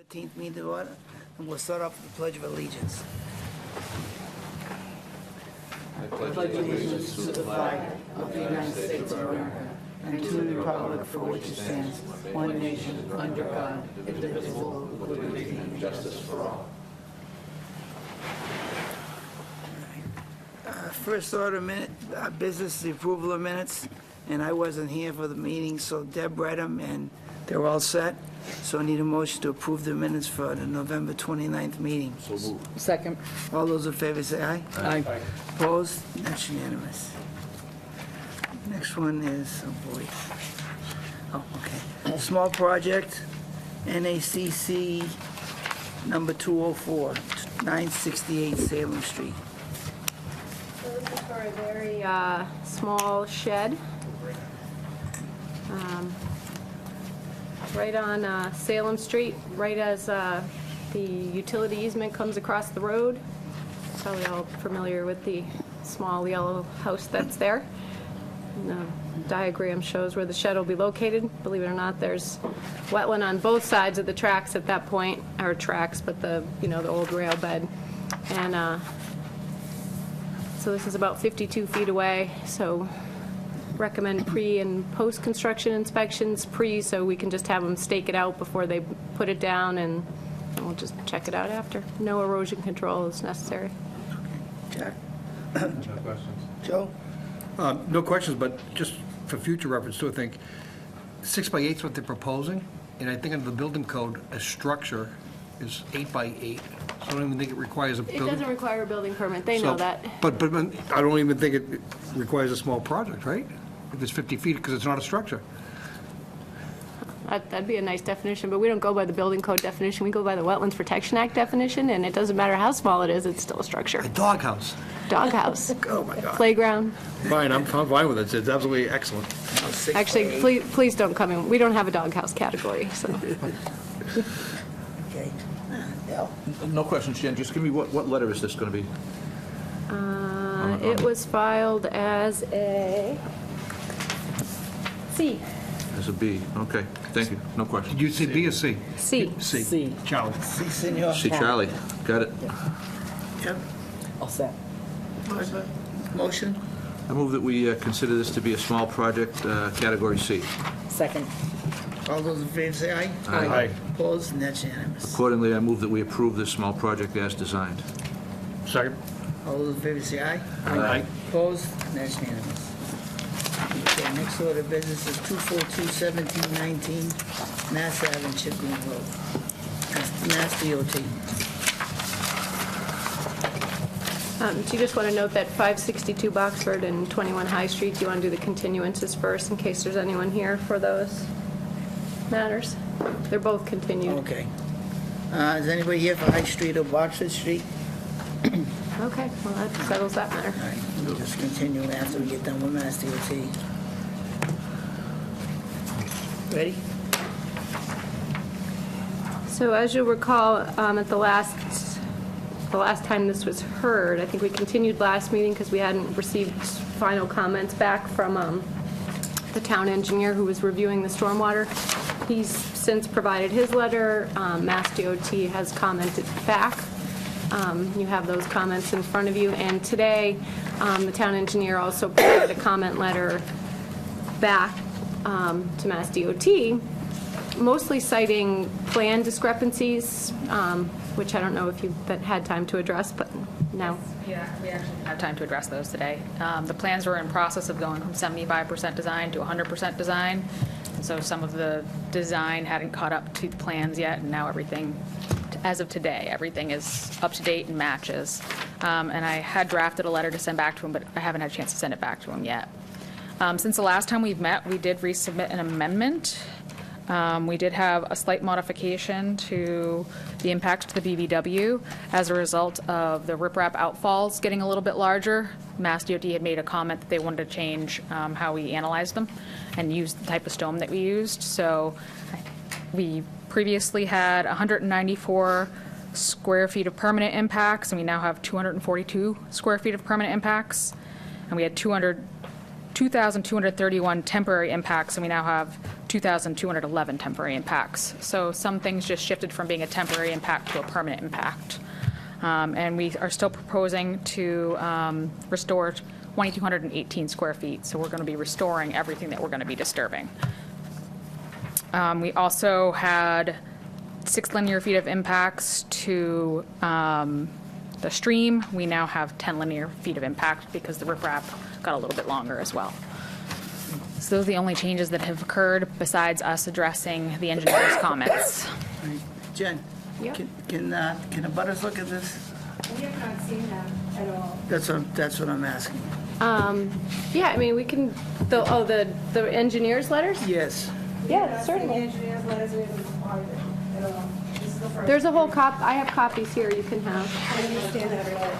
13th meeting to order, and we'll start off with the Pledge of Allegiance. I pledge allegiance to the flag of the United States of America and to the republic for which it stands, one nation, under God, indivisible, with liberty and justice for all. First order of business is the approval of minutes, and I wasn't here for the meeting, so Deb read them, and they're all set. So I need a motion to approve the minutes for the November 29th meeting. So moved. Second. All those in favor say aye. Aye. Opposed? That's unanimous. Next one is, oh boy. Oh, okay. Small project, NACC number 204, 968 Salem Street. So this is for a very small shed. Right on Salem Street, right as the utility easement comes across the road. Probably all familiar with the small yellow house that's there. And the diagram shows where the shed will be located. Believe it or not, there's wetland on both sides of the tracks at that point, or tracks, but the old rail bed. And so this is about 52 feet away, so recommend pre and post-construction inspections. Pre, so we can just have them stake it out before they put it down, and we'll just check it out after. No erosion control is necessary. Jack? No questions. Joe? No questions, but just for future reference too, I think 6 by 8 is what they're proposing, and I think under the building code, a structure is 8 by 8. So I don't even think it requires a It building. doesn't require a building permit, they know that. But I don't even think it requires a small project, right? If it's 50 feet, because it's not a structure. That'd be a nice definition, but we don't go by the building code definition, we go by the Wetlands Protection Act definition, and it doesn't matter how small it is, it's still a structure. A doghouse. Doghouse, Oh, my God. playground. Fine, I'm fine with it. It's absolutely excellent. 6 by Actually, 8. please don't come in, we don't have a doghouse category, so. Okay. Dell? No questions, Jen. Just give me, what letter is this going to be? It was filed as a C. As a B. Okay, thank you. No questions. Did you say B or C? C. C. C. Charlie. Si, senor. See Charlie. Got it. Yep. All set. Motion? I move that we consider this to be a small project, category C. Second. All those in favor say aye. Aye. Opposed? And that's unanimous. Accordingly, I move that we approve this small project as designed. Second. All those in favor say aye. Aye. Opposed? And that's unanimous. Okay, next order of business is 242-1719 Mass Ave and Chickering Road. That's Mass DOT. So you just want to note that 562 Boxford and 21 High Street, you want to do the continuances first in case there's anyone here for those matters. They're both continued. Okay. Is anybody here for High Street or Boxford Street? Okay, well, that settles that matter. All right, we'll just continue after we get done with Mass DOT. Ready? So as you'll recall, at the last time this was heard, I think we continued last meeting because we hadn't received final comments back from the town engineer who was reviewing the stormwater. He's since provided his letter. Mass DOT has commented back. You have those comments in front of you. And today, the town engineer also provided a comment letter back to Mass DOT, mostly citing plan discrepancies, which I don't know if you've had time to address, but now. Yeah, we actually have time to address those today. The plans were in process of going from 75% design to 100% design, and so some of the design hadn't caught up to the plans yet, and now everything, as of today, everything is up to date and matches. And I had drafted a letter to send back to him, but I haven't had a chance to send it back to him yet. Since the last time we've met, we did resubmit an amendment. We did have a slight modification to the impact to the BVW as a result of the riprap outfalls getting a little bit larger. Mass DOT had made a comment that they wanted to change how we analyzed them and use the type of stone that we used. So we previously had 194 square feet of permanent impacts, and we now have 242 square feet of permanent impacts. And we had 2,231 temporary impacts, and we now have 2,211 temporary impacts. So some things just shifted from being a temporary impact to a permanent impact. And we are still proposing to restore 2,218 square feet. So we're going to be restoring everything that we're going to be disturbing. We also had 6 linear feet of impacts to the stream. We now have 10 linear feet of impact because the riprap got a little bit longer as well. So those are the only changes that have occurred besides us addressing the engineer's comments. Jen, Yep. can the butters look at this? We have not seen that at all. That's what I'm asking. Yeah, I mean, we can, the engineer's letters? Yes. Yeah, certainly. The engineer's letters are even part of it at all. This is the first. There's a whole I have copies here you can have. I understand that already.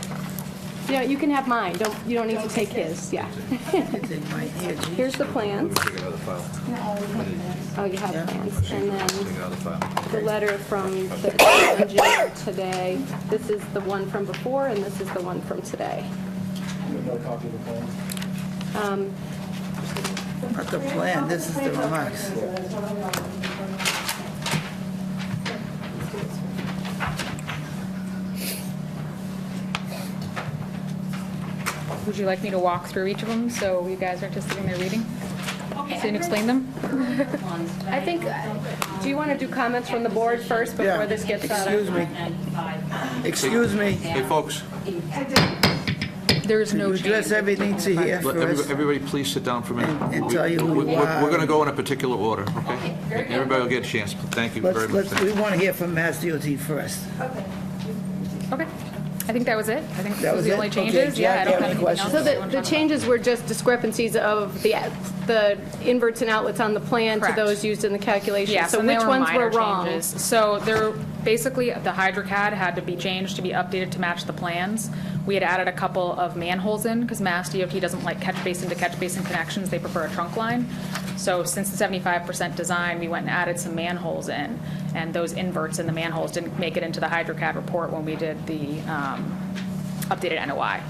Yeah, you can have mine. You don't need to take his, yeah. Take my here, G. Here's the plans. No, we have that. Oh, you have Yeah. plans. And then the letter from the engineer today. This is the one from before, and this is the one from today. Not the plan, this is the remarks. Would you like me to walk through each of them so you guys aren't just sitting there reading? So you can explain them? I think, do you want to do comments from the board first before Yeah. this gets out Excuse of? me. Excuse me. Hey, folks, There's no Address change. everything to here let first. everybody please sit down for a minute. And tell you who you are. We're going to go in a particular order, okay? Everybody will get a chance. Thank you very much. We want to hear from Mass DOT first. Okay. I think that was it. I think That those was are the it? only Okay, changes. Yeah, I Jack, don't you have have any anything else. questions? So that you wanna the talk about. changes were just discrepancies of the inverts and outlets on the plan to Correct. those used in the calculation. Yes, So and they which were ones minor were wrong? changes. So they're, basically, the HydroCAD had to be changed to be updated to match the plans. We had added a couple of manholes in, because Mass DOT doesn't like catch basin to catch basin connections, they prefer a trunk line. So since the 75% design, we went and added some manholes in, and those inverts in the manholes didn't make it into the HydroCAD report when we did the updated NOI.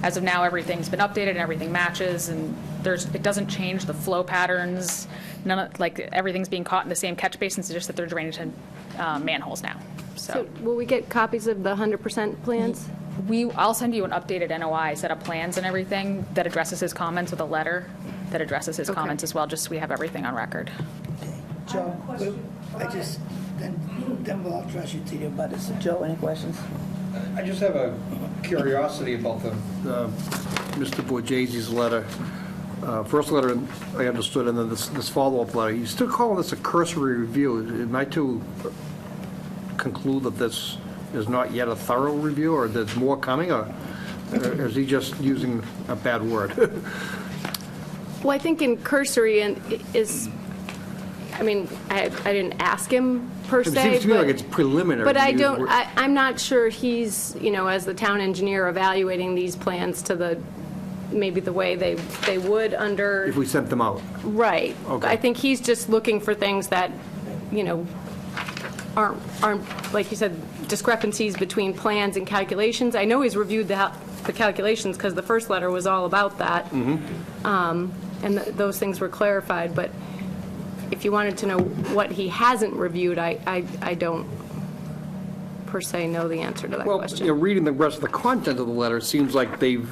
As of now, everything's been updated and everything matches, and it doesn't change the flow patterns. Everything's being caught in the same catch basins, it's just that they're drained into manholes now. So will we get copies of the 100% plans? I'll send you an updated NOI, set of plans and everything that addresses his comments with a letter that addresses his comments as well, just so we have everything on record. Joe, then we'll address you to your butters. So, Joe, any questions? I just have a curiosity about the Mr. Borgesi's letter. First letter I understood, and then this follow-up letter. You still calling this a cursory review? Am I to conclude that this is not yet a thorough review, or there's more coming, or is he just using a bad word? Well, I think in cursory is, I mean, I didn't ask him per It se, seems to me like but- it's preliminary. But I to use don't, word- I'm not sure he's, as the town engineer, evaluating these plans to maybe the way they would under. If we sent them out. Right. Okay. I think he's just looking for things that, aren't, like you said, discrepancies between plans and calculations. I know he's reviewed the calculations, because the first letter was all about that. And those things were clarified, but if you wanted to know what he hasn't reviewed, I don't per se know the answer to that Well, question. reading the rest of the content of the letter, it seems like they've,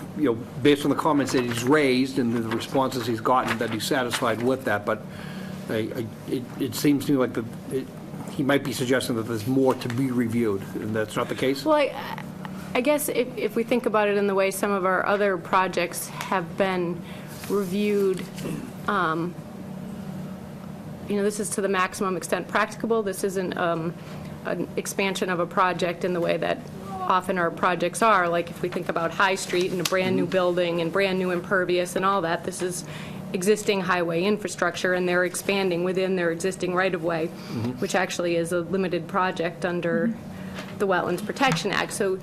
based on the comments that he's raised and the responses he's gotten, that he's satisfied with that, but it seems to me like he might be suggesting that there's more to be reviewed, and that's not the case? Well, I guess if we think about it in the way some of our other projects have been reviewed, this is to the maximum extent practicable. This isn't an expansion of a project in the way that often our projects are. Like if we think about High Street and a brand-new building and brand-new impervious and all that, this is existing highway infrastructure, and they're expanding within their existing right-of-way, which actually is a limited project under the Wetlands Protection Act. So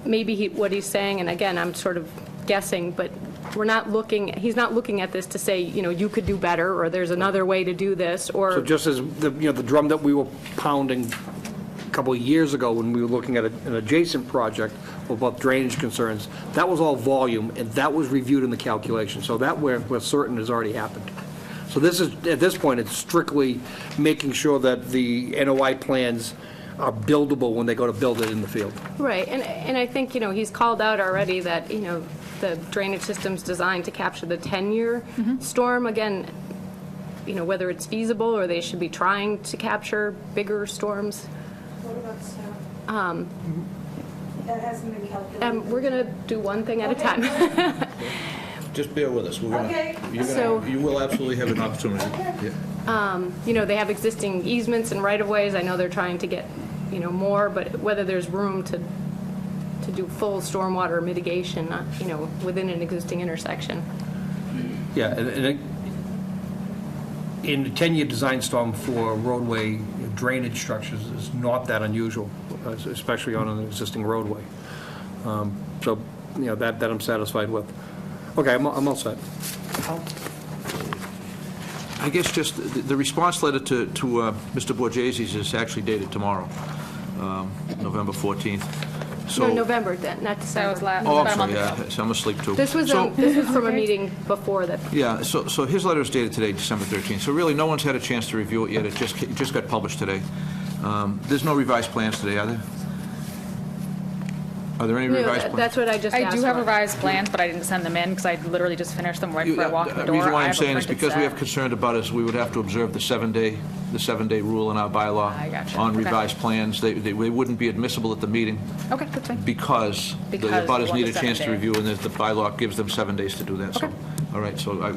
maybe what he's saying, and again, I'm sort of guessing, but he's not looking at this to say, you could do better, or there's another way to do this, or. So just as the drum that we were pounding a couple of years ago when we were looking at an adjacent project about drainage concerns, that was all volume, and that was reviewed in the calculation. So that we're certain has already happened. So this is, at this point, it's strictly making sure that the NOI plans are buildable when they go to build it in the field. Right, and I think, he's called out already that, the drainage system's designed to capture the 10-year storm. Again, whether it's feasible or they should be trying to capture bigger storms. What about snow? That hasn't been calculated. We're going to do one thing at a time. Just bear with us. Okay. You will absolutely have an opportunity. Yeah. They have existing easements and right-of-ways. I know they're trying to get, more, but whether there's room to do full stormwater mitigation, within an existing intersection. Yeah, in the 10-year design storm for roadway drainage structures is not that unusual, especially on an existing roadway. So, that I'm satisfied with. Okay, I'm all set. I guess just the response letter to Mr. Borgesi's is actually dated tomorrow, November 14th. So, No, November, not That December. was last, Oh, I'm about a sorry, month ago. yeah, so I'm asleep too. This was So- from a meeting before that. Yeah, so his letter is dated today, December 13th. So really, no one's had a chance to review it yet. It just got published today. There's no revised plans today, are there? Are there any revised plans? That's what I just asked I do have for. revised plans, but I didn't send them in because I literally just finished them right before I walked in the door. The reason why I I'm have a saying is printed because we have set. concerned about is we would have to observe the seven-day rule in our bylaw I gotcha. on Okay. revised plans. They wouldn't be admissible at the meeting Okay, that's fine. because the Because abutters you want need a the chance to 7 day. review, and the bylaw gives them 7 days to do that. So, Okay. all right, so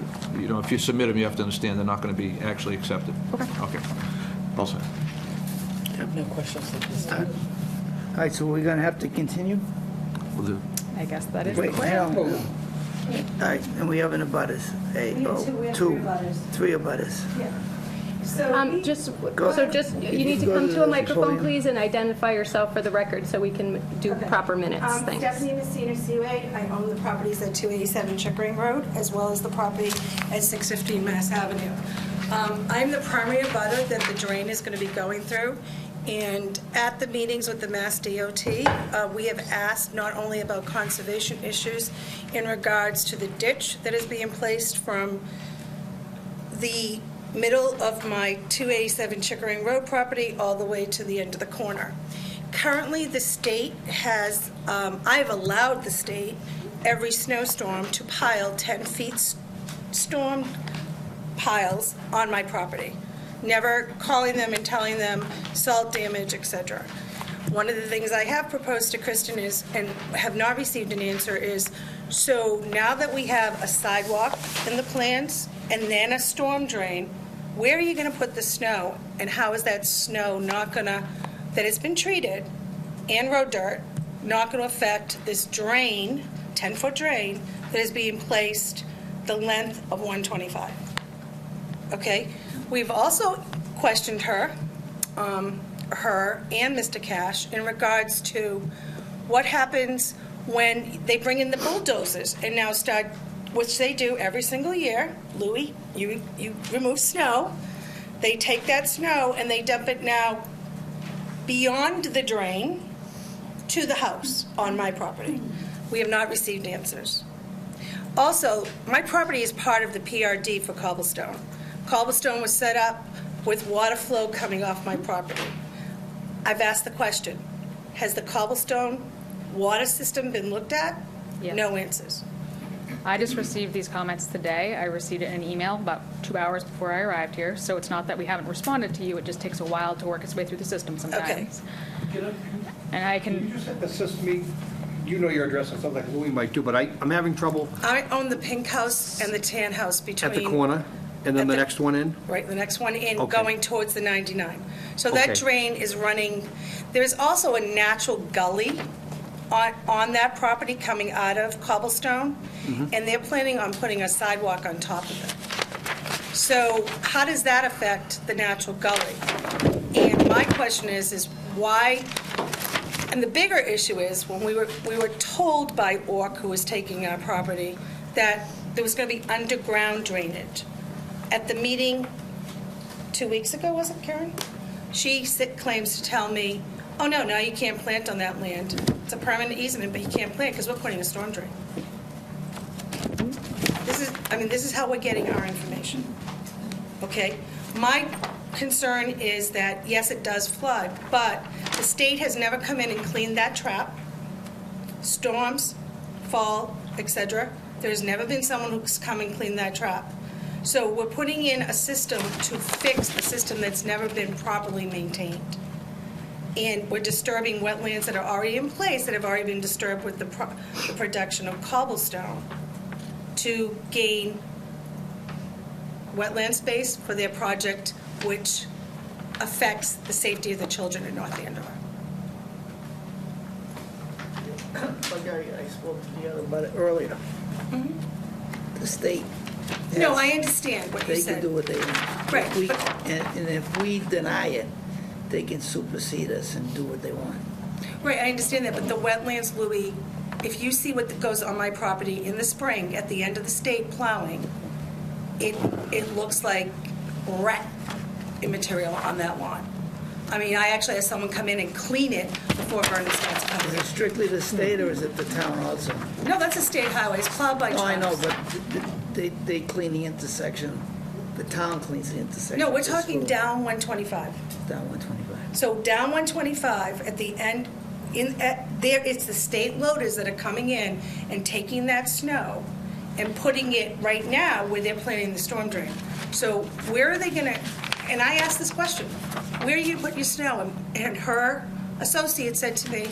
if you submit them, you have to understand they're not going to be actually accepted. Okay. Okay. All set. I have no questions at this time. All right, so we're going to have to continue? Well, the- I guess that is the Wait, plan. hang on. All right, and we have an abutters. We have three abutters. Three abutters. Yeah. So, Just, you need to go come to to a the microphone, podium. please, and identify yourself for the record so we can do Okay. proper minutes. Thanks. Stephanie Messina Seaway. I own the properties at 287 Chickering Road, as well as the property at 615 Mass Avenue. I'm the primary abutter that the drain is going to be going through, and at the meetings with the Mass DOT, we have asked not only about conservation issues in regards to the ditch that is being placed from the middle of my 287 Chickering Road property all the way to the end of the corner. Currently, the state has, I've allowed the state every snowstorm to pile 10 feet storm piles on my property, never calling them and telling them salt damage, etc. One of the things I have proposed to Kristen is, and have not received an answer, is, so now that we have a sidewalk in the plans and then a storm drain, where are you going to put the snow? And how is that snow not going to, that has been treated, and road dirt, not going to affect this drain, 10-foot drain, that is being placed the length of 125? Okay? We've also questioned her and Mr. Cash in regards to what happens when they bring in the bulldozers and now start, which they do every single year. Louis, you remove snow. They take that snow and they dump it now beyond the drain to the house on my property. We have not received answers. Also, my property is part of the PRD for cobblestone. Cobblestone was set up with water flow coming off my property. I've asked the question, has the cobblestone water system been looked at? Yes. No answers. I just received these comments today. I received it in an email about 2 hours before I arrived here, so it's not that we haven't responded to you, it just takes a while to work its way through the system sometimes. And I Can you can, just assist me? You know your address, it sounds like Louis might too, but I'm having trouble I own the pink house and the tan house between. at the corner, and then At the the- next one in? Right, the next one in, Okay. going towards the 99. So that Okay. drain is running, there's also a natural gully on that property coming out of cobblestone, and they're planning on putting a sidewalk on top of it. So how does that affect the natural gully? And my question is why, and the bigger issue is, when we were told by ORC, who was taking our property, that there was going to be underground drainage. At the meeting 2 weeks ago, was it, Karen? She claims to tell me, oh, no, now you can't plant on that land. It's a permanent easement, but you can't plant because we're putting a storm drain. This is how we're getting our information. okay? My concern is that, yes, it does flood, but the state has never come in and cleaned that trap. Storms, fall, etc. There's never been someone who's come and cleaned that trap. So we're putting in a system to fix a system that's never been properly maintained. And we're disturbing wetlands that are already in place, that have already been disturbed with the production of cobblestone to gain wetland space for their project, which affects the safety of the children in North Andover. Like I spoke to the other about it earlier. The state. No, has- I understand what you They can said. do what they want. Right, If we- but- And if we deny it, they can supersede us and do what they want. Right, I understand that, but the wetlands, Louis, if you see what goes on my property in the spring, at the end of the state plowing, it looks like rat material on that lawn. I mean, I actually had someone come in and clean it before Vernon starts Is coming it strictly the state or is it the town also? in. No, that's a state highway, it's plowed by trucks. No, I know, but they clean the intersection, the town cleans the intersection. No, we're with the talking school. down 125. Down 125. So down 125, at the end, there, it's the state loaders that are coming in and taking that snow and putting it right now where they're planning the storm drain. So where are they gonna, and I asked this question, where are you gonna put your snow? And her associate said to me,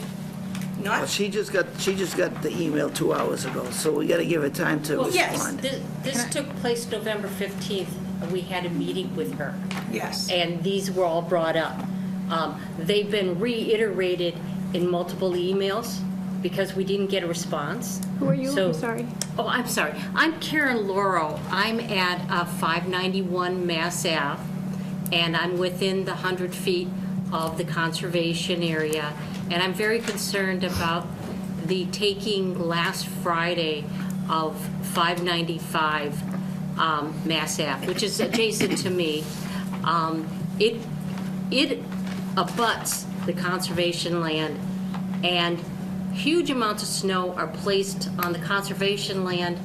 Well, not, she just got the email 2 hours ago, so we gotta give her time to Well, yes, respond. This took place November 15th. We had a meeting with her, yes. and these were all brought up. They've been reiterated in multiple emails because we didn't get a response. Who are you? So- I'm sorry. Oh, I'm sorry. I'm Karen Lauro. I'm at 591 Mass Ave, and I'm within the 100 feet of the conservation area. And I'm very concerned about the taking last Friday of 595 Mass Ave, which is adjacent to me. It abuts the conservation land, and huge amounts of snow are placed on the conservation land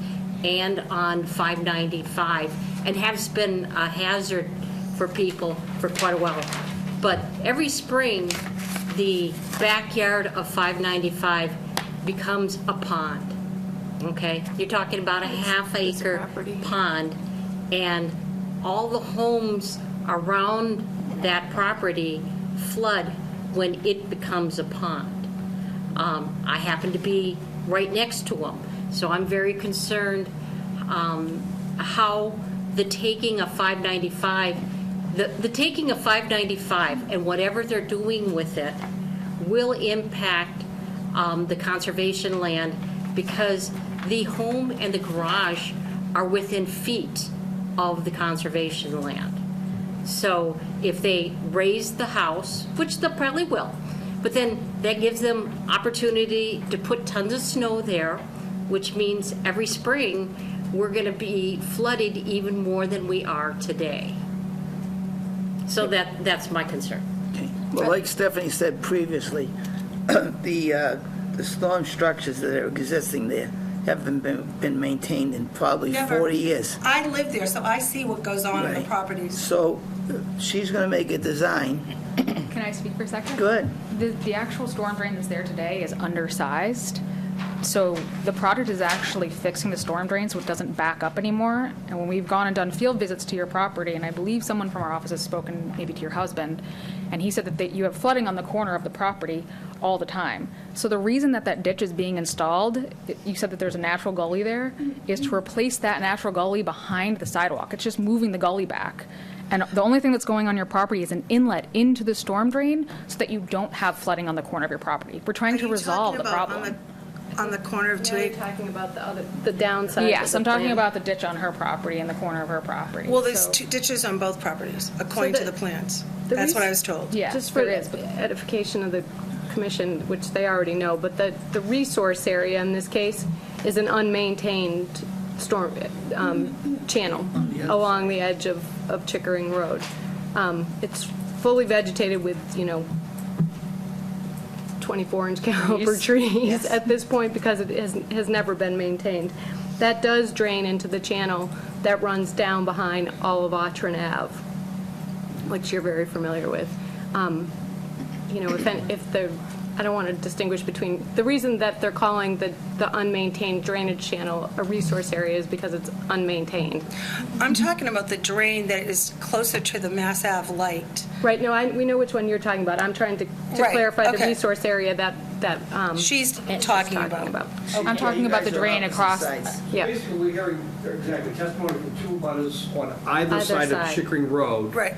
and on 595, and has been a hazard for people for quite a while. But every spring, the backyard of 595 becomes a pond, okay? You're talking about a half-acre property. pond, and all the homes around that property flood when it becomes a pond. I happen to be right next to them, so I'm very concerned how the taking of 595, the taking of 595 and whatever they're doing with it will impact the conservation land, because the home and the garage are within feet of the conservation land. So if they raise the house, which they probably will, but then that gives them opportunity to put tons of snow there, which means every spring we're going to be flooded even more than we are today. So that's my concern. Okay. Well, like Stephanie said previously, the storm structures that are existing there haven't been maintained in probably Never. 40 years. I live there, so I see what goes on in the Right. properties. So she's gonna make a design. Can I speak for a second? Good. The actual storm drain that's there today is undersized. So the project is actually fixing the storm drain so it doesn't back up anymore. And when we've gone and done field visits to your property, and I believe someone from our office has spoken maybe to your husband, and he said that you have flooding on the corner of the property all the time. So the reason that that ditch is being installed, you said that there's a natural gully there, is to replace that natural gully behind the sidewalk. It's just moving the gully back. And the only thing that's going on your property is an inlet into the storm drain so that you don't have flooding on the corner of your property. We're trying to resolve the problem. On the corner of Now you're 280? talking about the downside. Yes, I'm talking about the ditch on her property and the corner of her property. Well, there's So- two ditches on both properties, according to the- the plans. the That's what I reason- was told. Yeah, Just for there is, but edification of the commission, which they already know, but the resource area in this case is an unmaintained storm channel along the edge of Chickering Road. It's fully vegetated with, 24-inch caliber trees Yes. at this point because it has never been maintained. That does drain into the channel that runs down behind all of Autran Ave, which you're very familiar with. You know, if the, I don't want to distinguish between, the reason that they're calling the unmaintained drainage channel a resource area is because it's unmaintained. I'm talking about the drain that is closer to the Mass Ave light. Right, no, we know which one you're talking about. I'm trying to Right, clarify the okay. resource area that She's talking about. I'm talking about the drain across. Yeah. Basically, we're hearing exactly testimony from two butters on either Either side of side. Chickering Road. Right.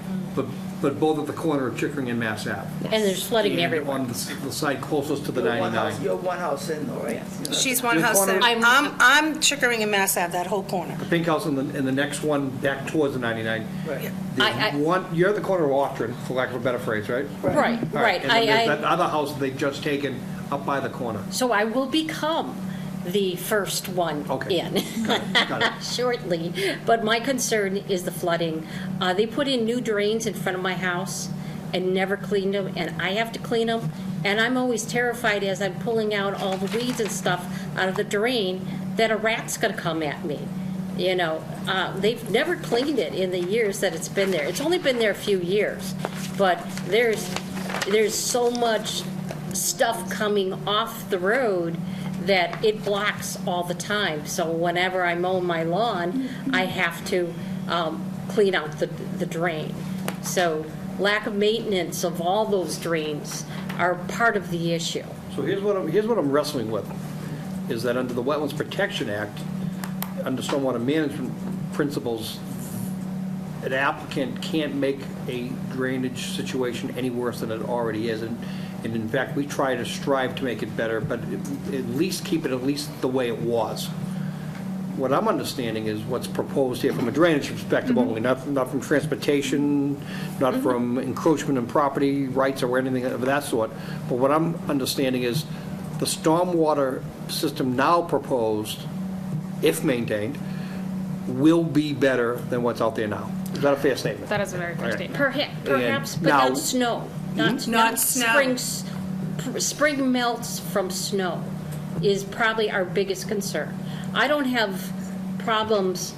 But both at the corner of Chickering and Mass Ave. And there's flooding And everywhere. on the side closest to the You're one house- 99. You're one house in though, right? She's one Your house corner- in. I'm Chickering and Mass Ave, that whole corner. The pink house and the next one back towards the 99. Right. There's one, you're at the corner of Autran, for lack of a better phrase, right? Right, All right. And then there's that other house they've just taken up by the corner. So I will become the first one Okay. in Got it. shortly. But my concern is the flooding. They put in new drains in front of my house and never cleaned them, and I have to clean them. And I'm always terrified as I'm pulling out all the weeds and stuff out of the drain that a rat's gonna come at me. You know, they've never cleaned it in the years that it's been there. It's only been there a few years, but there's so much stuff coming off the road that it blocks all the time. So whenever I mow my lawn, I have to clean out the drain. So lack of maintenance of all those drains are part of the issue. So here's what I'm wrestling with, is that under the Wetlands Protection Act, under stormwater management principles, an applicant can't make a drainage situation any worse than it already is. And in fact, we try to strive to make it better, but at least keep it at least the way it was. What I'm understanding is what's proposed here from a drainage perspective only, not from transportation, not from encroachment in property rights or anything of that sort. But what I'm understanding is the stormwater system now proposed, if maintained, will be better than what's out there now. Is that a fair statement? That is a very fair statement. Perhaps, but now- not snow. Not Not snow. Spring melts from snow is probably our biggest concern. I don't have problems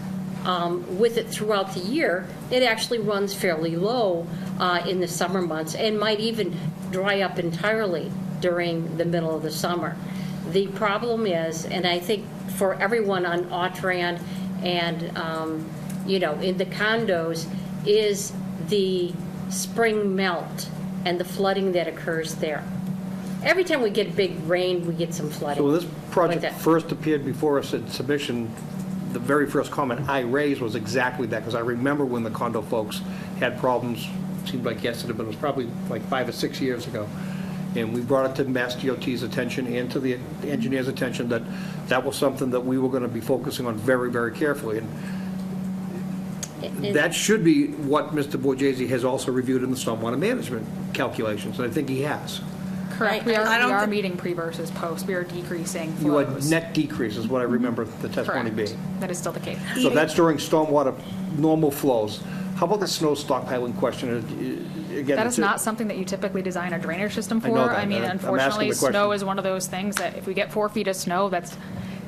with it throughout the year. It actually runs fairly low in the summer months and might even dry up entirely during the middle of the summer. The problem is, and I think for everyone on Autran and, you know, in the condos, is the spring melt and the flooding that occurs there. Every time we get big rain, we get some flooding. So when this project with it. first appeared before us at submission, the very first comment I raised was exactly that, because I remember when the condo folks had problems, it seemed like yesterday, but it was probably like 5 or 6 years ago. And we brought it to Mass DOT's attention and to the engineer's attention that that was something that we were going to be focusing on very, very carefully. And that should be what Mr. Borghese has also reviewed in the stormwater management calculations, and I think he has. Correct. We I don't are thi- meeting pre versus post. We are decreasing You had flows. net decrease is what I remember the testimony Correct. being. That is still the case. So that's during stormwater normal flows. How about the snow stockpiling question? Again, That is it's a- not something that you typically design a drainage system I know for. that. I mean, I'm asking unfortunately, the question. snow is one of those things that if we get 4 feet of snow,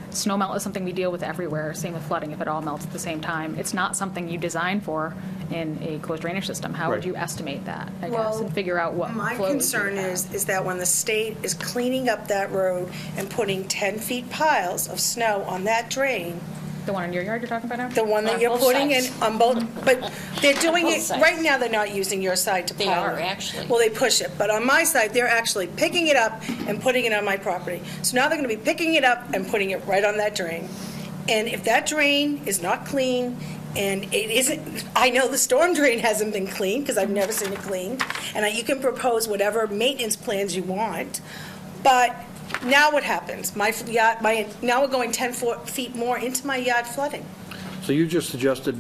snow melt is something we deal with everywhere. Same with flooding, if it all melts at the same time. It's not something you design for in a closed drainage system. How Right. would you estimate that, I guess, Well, and figure out what My flows you concern have? is that when the state is cleaning up that road and putting 10-feet piles of snow on that drain, The one in your yard you're talking about now? the one that On you're both putting in sides. on both, but they're doing Both it, sides. right now, they're not using your side to They pile are, it. actually. Well, they push it, but on my side, they're actually picking it up and putting it on my property. So now they're gonna be picking it up and putting it right on that drain. And if that drain is not clean, and it isn't, I know the storm drain hasn't been cleaned, because I've never seen it cleaned, and you can propose whatever maintenance plans you want, but now what happens? My yard, now we're going 10 feet more into my yard flooding. So you just suggested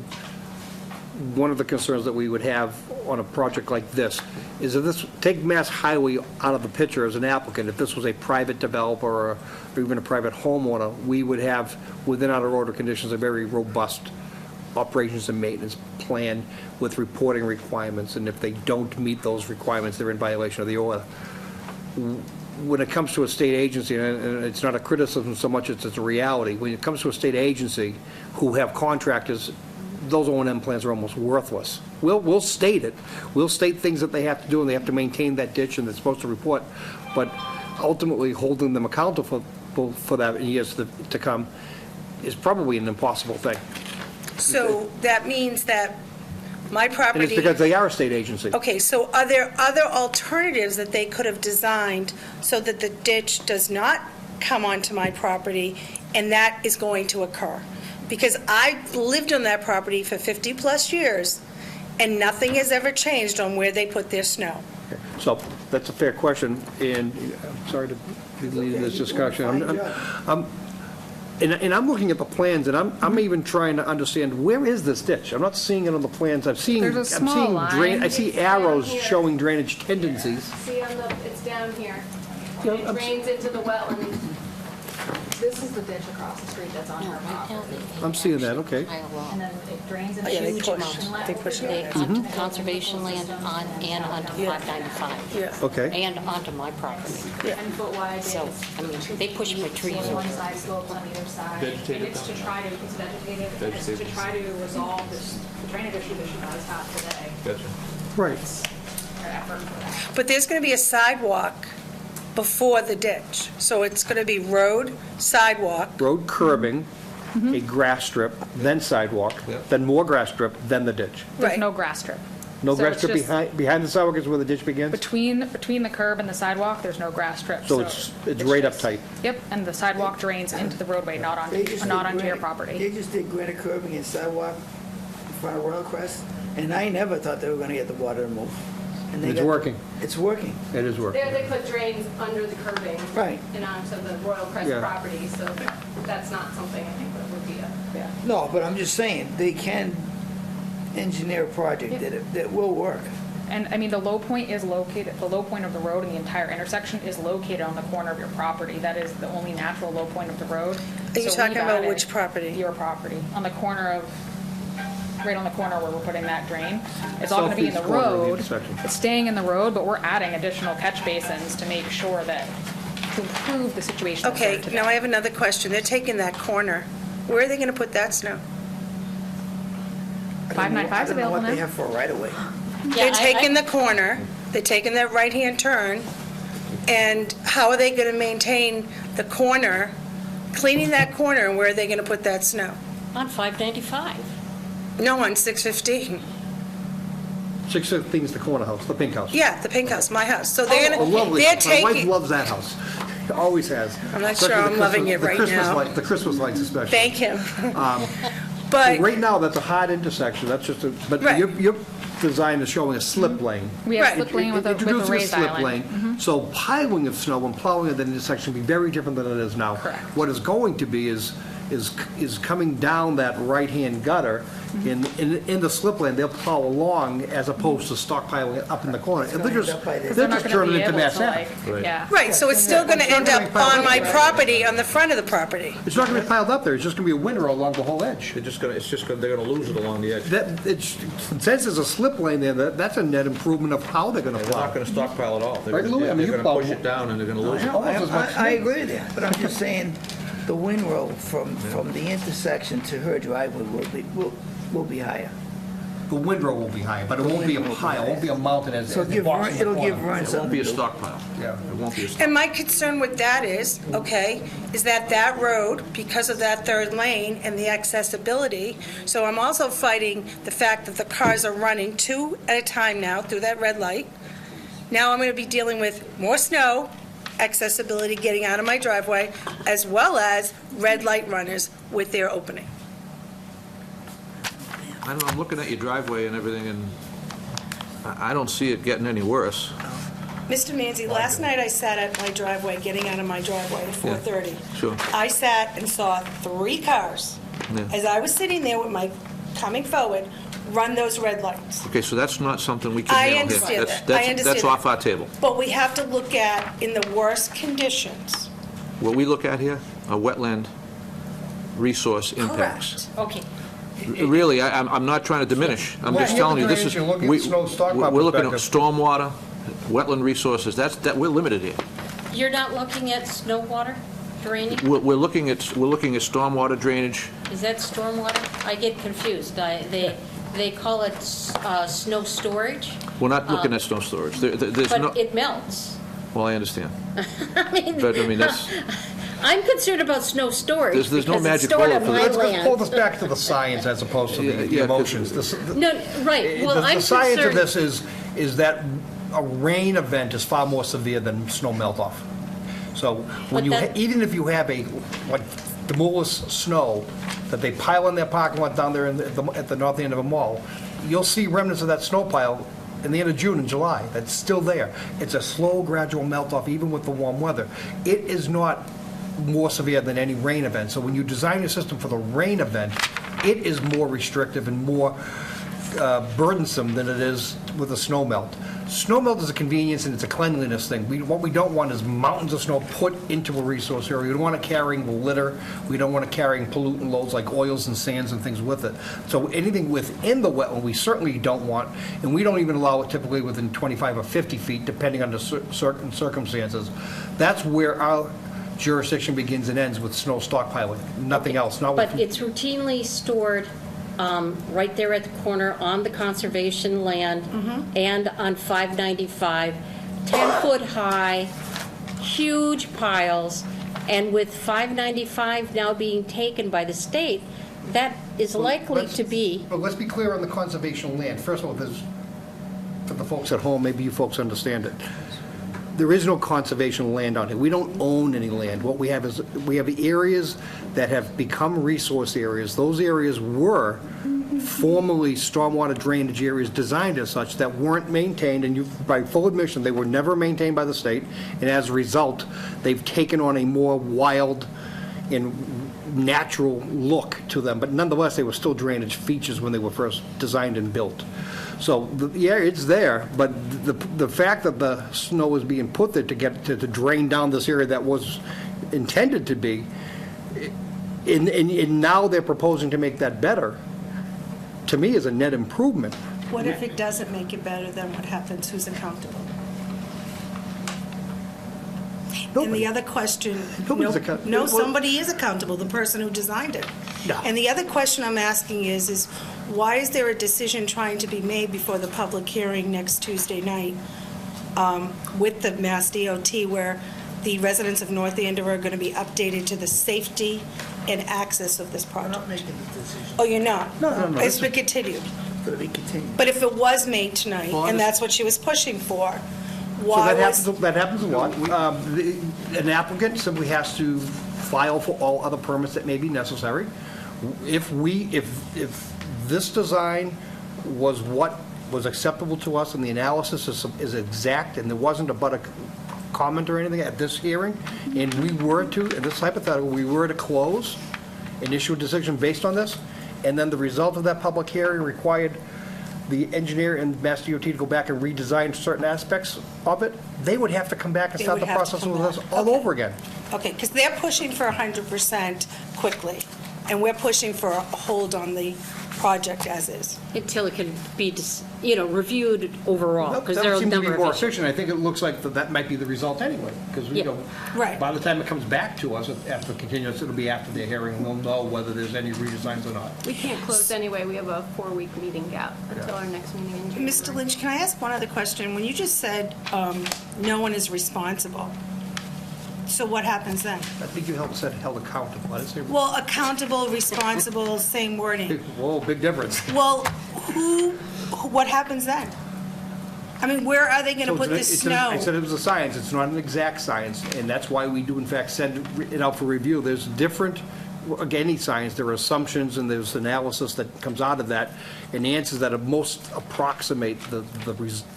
one of the concerns that we would have on a project like this is if this, take Mass Highway out of the picture as an applicant, if this was a private developer or even a private homeowner, we would have, within our order conditions, a very robust operations and maintenance plan with reporting requirements, and if they don't meet those requirements, they're in violation of the order. When it comes to a state agency, and it's not a criticism so much as it's a reality, when it comes to a state agency who have contractors those O&M plans are almost worthless. We'll state it. We'll state things that they have to do, and they have to maintain that ditch, and they're supposed to report. But ultimately, holding them accountable for that in years to come is probably an impossible thing. So that means that my property... And it's because they are a state agency. Okay, so are there other alternatives that they could have designed so that the ditch does not come onto my property, and that is going to occur? Because I've lived on that property for 50-plus years, and nothing has ever changed on where they put their snow. So that's a fair question, and I'm sorry to be leading this discussion. And I'm looking at the plans, and I'm even trying to understand, where is this ditch? I'm not seeing it on the plans. There's a small line. I see arrows showing drainage tendencies. See it's down here. And it drains into the wetland. This is the ditch across the street that's on our property. I'm seeing that, okay. And then it drains into Yeah, they huge push. inlet. They push They it. onto the conservation land and onto 595. Yeah. Okay. And onto my property. 10-foot wide So, ditch. I mean, they push my trees On over. one side, slopes on either side. And it's to try to, it's vegetated, and it's to try to resolve this drainage issue that you guys have today. Gotcha. Right. Our effort for that. But there's going to be a sidewalk before the ditch. So it's going to be road, sidewalk. Road curbing, a grass strip, then sidewalk, then more grass strip, then the ditch. There's Right. no grass strip. No So grass it's strip just- behind the sidewalk is where the ditch begins? Between the curb and the sidewalk, there's no grass strip. So it's right up just- tight. Yep, and the sidewalk drains into the roadway, not onto your They property. just did granite curbing and sidewalk in front of Royal Crest, and I never thought they were gonna get the water to move. And they It's got- working. It's working. It is working. There, they put drains under the curbing. Right. And onto the Royal Crest Yeah. property, so that's not something I think that would be a. No, but I'm just saying, they can engineer a project that will work. And, I mean, the low point of the road and the entire intersection is located on the corner of your property. That is the only natural low point of the road. Are you So talking we've about added which property? Your property, on the corner of, right on the corner where we're putting that drain. It's all gonna be in the Southeast corner of the road. intersection. It's staying in the road, but we're adding additional catch basins to make sure that, to improve the situation that's there Okay, today. now I have another question. They're taking that corner. Where are they going to put that snow? 595 is I don't know available what they now. have for a right of way. They're taking the corner, they're taking that right-hand turn, and how are they going to maintain the corner, cleaning that corner, and where are they going to put that snow? On 595. No, on 615. 615 is the corner house, the pink house. Yeah, the pink house, my house. So they're A going to, lovely they're house. My wife taking, loves that house. Always has. I'm not Especially sure the I'm loving Christmas- it the right Christmas now. light- The Christmas lights especially. thank him. So But, right now, that's a hard intersection, that's just a, but Right. your design is showing a slip lane. We have Right. slip lane with a Introducing raised slip island. lane. So piling of snow and plowing of that intersection will be very different than it is now. Correct. What is going to be is coming down that right-hand gutter, in the slip lane, they'll plow along as opposed to stockpiling it up in the corner. And they're just, Up by the- they're They're not just gonna turning be into able Mass to, Ave. like, yeah. right, so it's still going to end up on my property, on the front of the property. It's not gonna be piled up there, it's just gonna be a windrow along the whole edge. They're gonna lose it along the edge. Since there's a slip lane there, that's a net improvement of how they're gonna They're plow. not gonna stockpile it all. They're Right, Louis? I mean, you gonna plow- push it down and they're gonna lose it. Almost as much I snow. agree with you, but I'm just saying, the windrow from the intersection to her driveway will be higher. The windrow will be higher, but it won't be a pile, it won't be a mountain as So as the box in the it'll give corner. Vern It won't be a something to do. stockpile. Yeah. It won't be a stockpile. And my concern with that is, okay, is that road, because of that third lane and the accessibility, so I'm also fighting the fact that the cars are running two at a time now through that red light. Now I'm going to be dealing with more snow, accessibility getting out of my driveway, as well as red light runners with their opening. I don't know, I'm looking at your driveway and everything, and I don't see it getting any worse. Mr. Manzi, last night I sat at my driveway, getting out of my driveway at 4:30. Sure. I sat and saw 3 cars, Yeah. as I was sitting there with my, coming forward, run those red lights. Okay, so that's not something we can I handle here. understand That's- that. I understand That's that. off our table. But we have to look at, in the worst conditions. What we look at here are wetland resource impacts. Correct. Okay. Really, I'm not trying to diminish. I'm just Well, telling you, this drainage, is, you're looking at we- snow stockpile we're looking at perspective. stormwater, wetland resources, we're limited here. You're not looking at snow water drainage? We're looking at stormwater drainage, Is that stormwater? I get confused. They call it snow storage, We're not looking at snow storage. There's no, but it melts. well, I understand. I mean, But, I mean, that's, I'm concerned about snow storage There's no because it's magic stored bullet on for my that. Let's pull land. this back to the science as opposed to the Yeah, emotions. No, right, well, I'm The science of concerned. this is that a rain event is far more severe than snow melt-off. So when But you, that- even if you have like demolist snow that they pile in their parking lot down there at the North Andover Mall, you'll see remnants of that snow pile in the end of June and July. That's still there. It's a slow, gradual melt-off, even with the warm weather. It is not more severe than any rain event. So when you design a system for the rain event, it is more restrictive and more burdensome than it is with a snow melt. Snow melt is a convenience and it's a cleanliness thing. What we don't want is mountains of snow put into a resource area. We don't want it carrying litter. We don't want it carrying pollutant loads like oils and sands and things with it. So anything within the wetland, we certainly don't want, and we don't even allow it typically within 25 or 50 feet, depending on the certain circumstances. That's where our jurisdiction begins and ends, with snow stockpiling, nothing else. Not with But it's routinely stored right there at the corner on the conservation land and on 595, 10-foot high, huge piles, and with 595 now being taken by the state, that is likely to be. But let's be clear on the conservation land. First of all, for the folks at home, maybe you folks understand it. There is no conservation land on here. We don't own any land. What we have is, we have areas that have become resource areas. Those areas were formerly stormwater drainage areas designed as such that weren't maintained, and by full admission, they were never maintained by the state, and as a result, they've taken on a more wild and natural look to them, but nonetheless, they were still drainage features when they were first designed and built. So, yeah, it's there, but the fact that the snow is being put there to drain down this area that was intended to be, and now they're proposing to make that better, to me, is a net improvement. What if it doesn't make it better, then what happens? Who's accountable? And Nobody. the other question, Nobody's accountable. no, Well- somebody is accountable, the person who designed it. No. And the other question I'm asking is why is there a decision trying to be made before the public hearing next Tuesday night with the Mass DOT where the residents of North Andover are going to be updated to the safety and access of this project? We're not making the decision. Oh, you're not? No. It's been continued. It's going to be continued. But if it was made tonight, Well, and that's what she was pushing for, So why that was... happens a lot. An applicant simply has to file for all other permits that may be necessary. If this design was what was acceptable to us and the analysis is exact and there wasn't a comment or anything at this hearing, and we were to, in this hypothetical, we were to close and issue a decision based on this, and then the result of that public hearing required the engineer and Mass DOT to go back and redesign certain aspects of it, they would have to come back and They start would the have to process come with us back. all Okay. over again. Okay, because they're pushing for 100% quickly, and we're pushing for a hold on the project as is. Until it can be, reviewed overall, because there are a That seems to number be of more issues. efficient. I think it looks like that might be the result anyway, because Yeah. Right. by the time it comes back to us after continuance, it'll be after the hearing, and we'll know whether there's any redesigns or not. We can't close anyway, we have a 4-week meeting gap until our next meeting in January. Mr. Lynch, can I ask one other question? When you just said no one is responsible, so what happens then? I think you said held accountable. I didn't say, Well, accountable, responsible, same wording. whoa, big difference. Well, what happens then? I mean, where are they going to So put this snow? I said it was a science, it's not an exact science, and that's why we do in fact send it out for review. There's different, again, any science, there are assumptions and there's analysis that comes out of that, and answers that most approximate the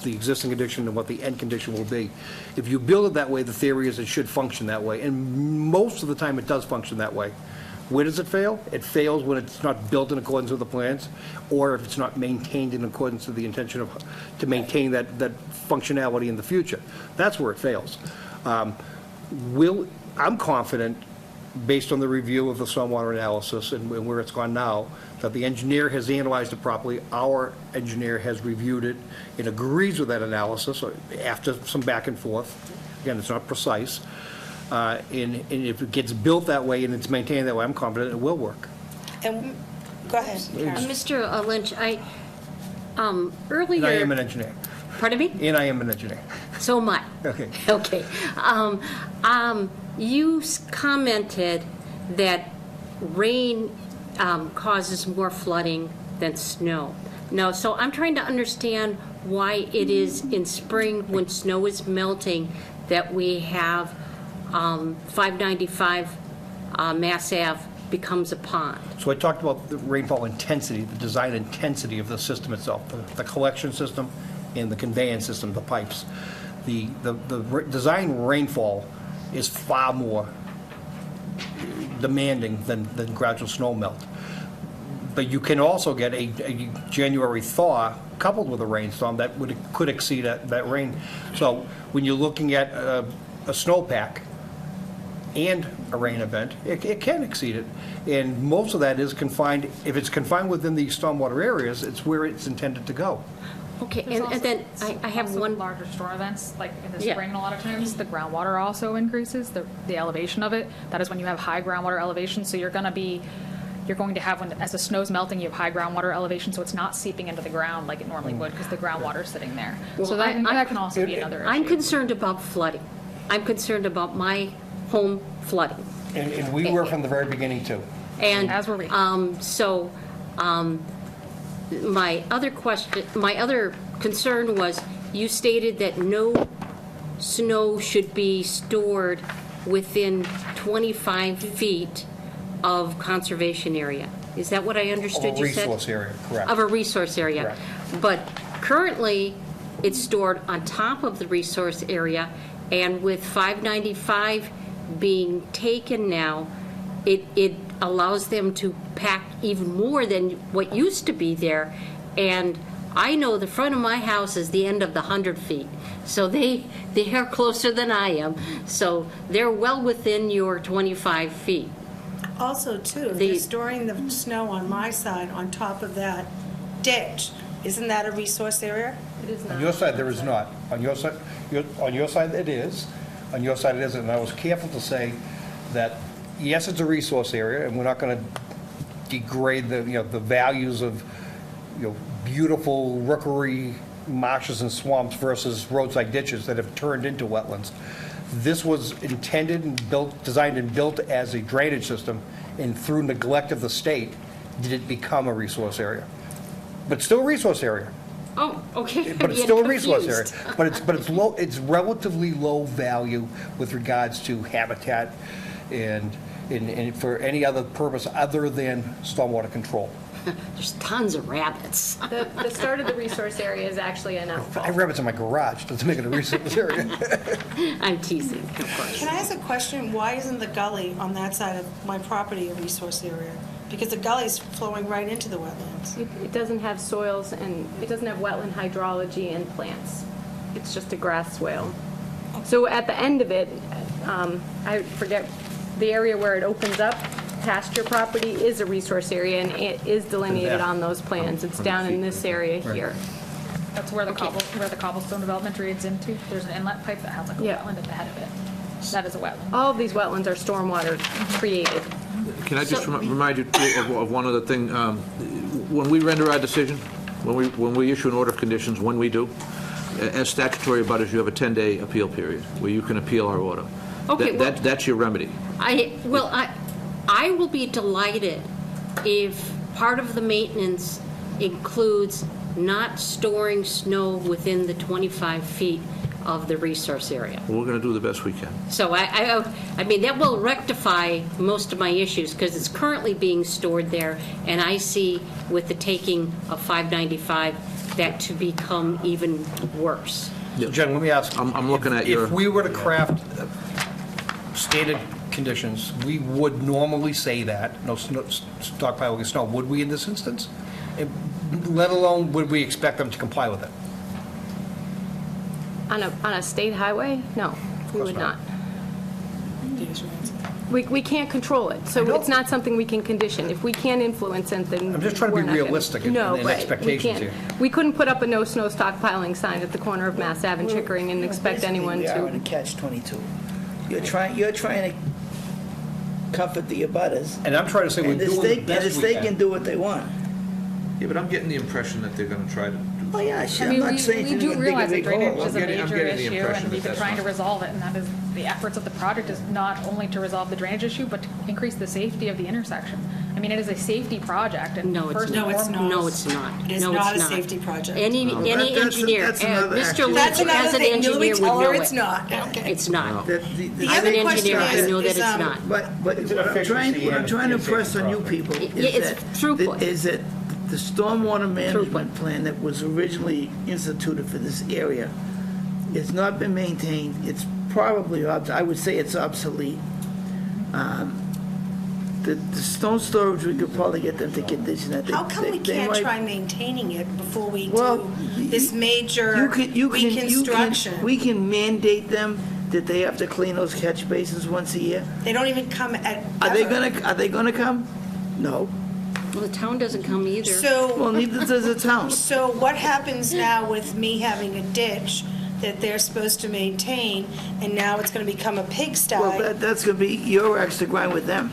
existing condition and what the end condition will be. If you build it that way, the theory is it should function that way, and most of the time it does function that way. Where does it fail? It fails when it's not built in accordance with the plans, or if it's not maintained in accordance with the intention to maintain that functionality in the future. That's where it fails. I'm confident, based on the review of the stormwater analysis and where it's gone now, that the engineer has analyzed it properly. Our engineer has reviewed it and agrees with that analysis after some back and forth. Again, it's not precise. And if it gets built that way and it's maintained that way, I'm confident it will work. And, go ahead, Karen. Mr. Lynch, earlier... And I am an engineer. Pardon me? And I am an engineer. So am I. Okay. Okay. You commented that rain causes more flooding than snow. No, so I'm trying to understand why it is in spring when snow is melting that we have 595 Mass Ave becomes a pond. So I talked about the rainfall intensity, the design intensity of the system itself, the collection system and the conveyance system, the pipes. The design rainfall is far more demanding than gradual snow melt. But you can also get a January thaw coupled with a rainstorm that could exceed that rain. So when you're looking at a snowpack and a rain event, it can exceed it. And most of that is confined, if it's confined within the stormwater areas, it's where it's intended to go. Okay, There's and then I have also one... larger storm events, like in the Yeah. spring, a lot of times, the groundwater also increases, the elevation of it. That is when you have high groundwater elevation, so you're going to have, as the snow's melting, you have high groundwater elevation, so it's not seeping into the ground like it normally would, because the groundwater's sitting there. Well, So that can also be another issue. I'm concerned about flooding. I'm concerned about my home flooding. And we were from the very beginning, too. And As were we. my other concern was, you stated that no snow should be stored within 25 feet of conservation area. Is that what I understood you said? Of a resource area, correct. Of a resource area. Correct. But currently, it's stored on top of the resource area, and with 595 being taken now, it allows them to pack even more than what used to be there. And I know the front of my house is the end of the 100 feet. So they are closer than I am. So they're well within your 25 feet. Also, too, if you're storing the snow on my side on top of that ditch, isn't that a resource area? It is On not. your side, there is not. On your side, it is. On your side, it isn't. And I was careful to say that, yes, it's a resource area, and we're not going to degrade the values of, beautiful rookery marshes and swamps versus roadside ditches that have turned into wetlands. This was intended and designed and built as a drainage system, and through neglect of the state, did it become a resource area. But still a resource area. Oh, okay. But it's still a resource area. But it's low. It's relatively low value with regards to habitat and for any other purpose other than stormwater control. There's tons of rabbits. The start of the resource area is actually an I outfall. have rabbits in my garage. Doesn't make it a resource area. I'm teasing, of course. Can I ask a question? Why isn't the gully on that side of my property a resource area? Because the gully's flowing right into the wetlands. It doesn't have soils and it doesn't have wetland hydrology and plants. It's just a grass swale. So at the end of it, I forget, the area where it opens up past your property is a resource area, and it is delineated on those plans. It's down in this area here. That's where the cobblestone development drains into. There's an inlet pipe that has like a Yeah. wetland at the head of it. That is a wetland. All of these wetlands are stormwater created. Can I just remind you of one other thing? When we render our decision, when we issue an order of conditions, when we do, as statutory abutters, you have a 10-day appeal period where you can appeal our order. Okay, well- That's your remedy. I will be delighted if part of the maintenance includes not storing snow within the 25 feet of the resource area. We're going to do the best we can. So I mean, that will rectify most of my issues, because it's currently being stored there, and I see with the taking of 595 that to become even worse. Jen, let me ask. I'm looking at your... If we were to craft stated conditions, we would normally say that, no stockpiling of snow. Would we in this instance? Let alone, would we expect them to comply with it? On a state highway? No, we would not. There's your answer. We can't control it, so it's not something we can condition. If we can't influence it, then I'm just trying to we're be not gonna- realistic in No, right. We expectations can't. here. We couldn't put up a no snow stockpiling sign at the corner of Mass Ave and Chickering and expect anyone We are in a to. catch-22. You're trying to comfort the abutters. And I'm trying to say we're And the doing the state, and the best we state can can. do what they want. Yeah, but I'm getting the impression that they're going to try to do. Oh, yeah, sure, I I'm mean, not saying we you're do gonna dig a realize that big drainage hole. is a I'm major getting the issue, impression and that we've been that's trying to not- resolve it, and that is, the efforts of the project is not only to resolve the drainage issue, but to increase the safety of the intersection. I mean, it is a safety project, and No, it's first not. and No, it's foremost. not. No, it's not. It is No, not it's a safety project. Any that's- engineer, that's another Mr. action. Lynch, That's another as an thing. engineer, Newly would tell know her it. it's not. Okay. It's not. The The I'm other an question engineer, I know is, that it's not. But what I'm efficiency what I'm and trying to it's impress on you safety people Yeah, is it's that, throughput. is that the stormwater management plan that was originally instituted for this area has not been maintained. It's probably, I would say it's obsolete. The stone storage, we could probably get them to condition that. How come we They can't might- try maintaining it before we Well, do this major You reconstruction? we can mandate them that they have to clean those catch basins once a year. They don't even come at. Are they gonna come? No. Well, the town doesn't come either. Well, So, neither does the town. so what happens now with me having a ditch that they're supposed to maintain, and now it's gonna become a pigsty? Well, that's gonna be your axe to grind with them.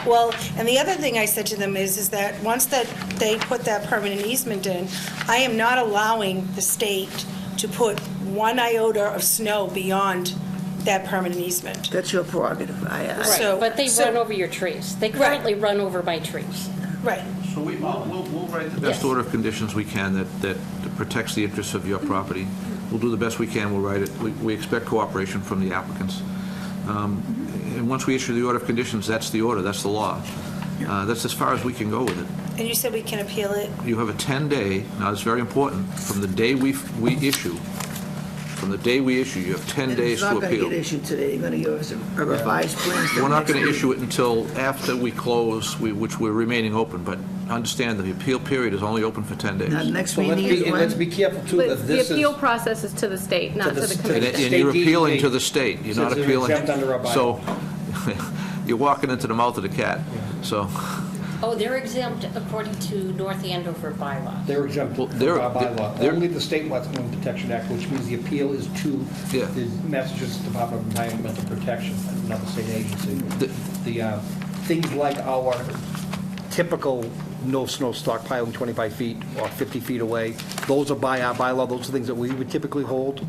Well, and the other thing I said to them is that once that they put that permanent easement in, I am not allowing the state to put one iota of snow beyond that permanent easement. That's your prerogative. Right, so- but they so- run over your trees. They currently run over my trees. Right. So we'll write the best Yes. order of conditions we can that protects the interests of your property. We'll do the best we can, we'll write it. We expect cooperation from the applicants. And once we issue the order of conditions, that's the order, that's the law. That's as far as we can go with it. And you said we can appeal it? You have a 10-day, now it's very important, from the day we issue, you have 10 days It's to not gonna get appeal. issued today. They're gonna give us a revised plan. We're not going to issue it until after we close, which we're remaining open, but understand the appeal period is only open for 10 days. Now, next So let's meeting is be, let's when? be careful too But that the this is. appeal process is to the state, not to the to commission. And you're State appealing DEP to the state, you're not says they're appealing. exempt under our bylaw. So, you're walking into the mouth of the cat, so. Oh, they're exempt according to North Andover bylaw. They're exempt Well, from they're- our bylaw. they're- Only the State Wetlands Protection Act, which means the appeal is to Yeah. the Massachusetts Department of Environmental Protection, another state agency. The things like our typical no snow stockpiling 25 feet or 50 feet away, those are by our bylaw, those are things that we would typically hold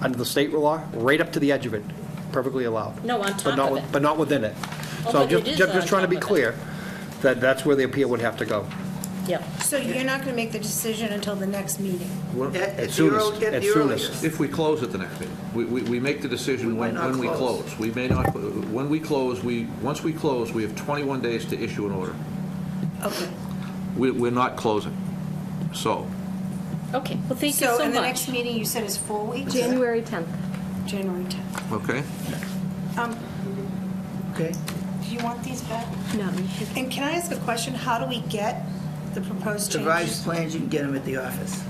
under the state law, right up to the edge of it, perfectly allowed. No, on But top not of with- it. But not within it. Oh, So but it is just on trying to be top of it. clear that that's where the appeal would have to go. Yep. So you're not going to make the decision until the next meeting? At the soonest, early- at at the soonest. earliest. If we close at the next meeting, we make the decision We might when not we close. close. We may not, when we close, once we close, we have 21 days to issue an order. Okay. We're not closing. So, Okay, well, thank you so So, and the much. next meeting, you said is 4 weeks? January 10th. January 10th. okay? Okay. Do you want these back? No. And can I ask a question? How do we get the proposed changes? Revised plans, you can get them at the office.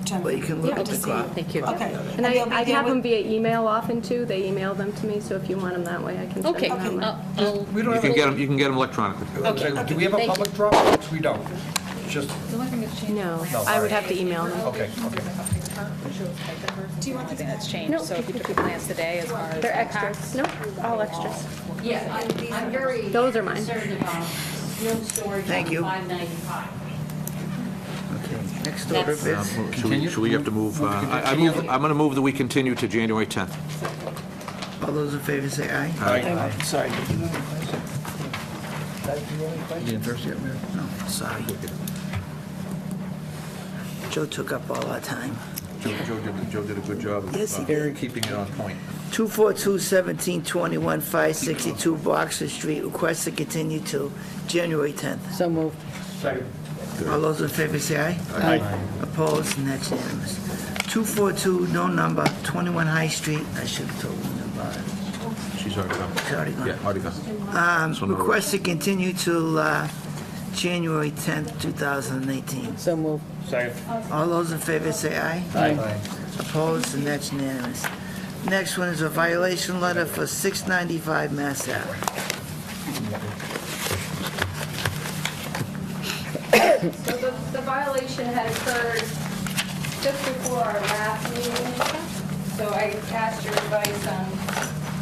Jennifer? But you can look Good at to the see you. clock. Thank you. Okay. And they'll be I there have with- them via email often too. They email them to me, so if you want them that way, I can send Okay, them that way. I'll- We don't You have can a- get them, electronically. Okay. Do we have a Thank you. public drop? We don't. Just, The only thing that's changed. No, No, I would have to email them. okay. Do you want the that's changed? No. So if you took the plans today as far as. They're impacts, extras. No, all extras. Yeah, I'm very Those are mine. concerned about snow storage Thank on you. 595. Okay, next order of That's- bids. Should we have to move, I'm going to move that we continue to January 10th. All those in favor say aye. Aye. Sorry. You didn't thirst yet, Mary? No, sorry. Joe took up all our time. Joe did a good job of Yes, he did. keeping it on point. 242-1721, 562 Boxford Street, request to continue to January 10th. So moved. Second. All those in favor say aye. Aye. Opposed, and that's unanimous. 242, no number, 21 High Street, I should have told them about it. She's already gone. It's already gone. Yeah, already gone. So no- Request to continue to January 10th, 2018. So moved. Second. All those in favor say aye. Aye. Opposed, and that's unanimous. Next one is a violation letter for 695 Mass Ave. So the violation had occurred just before our last meeting, so I asked your advice on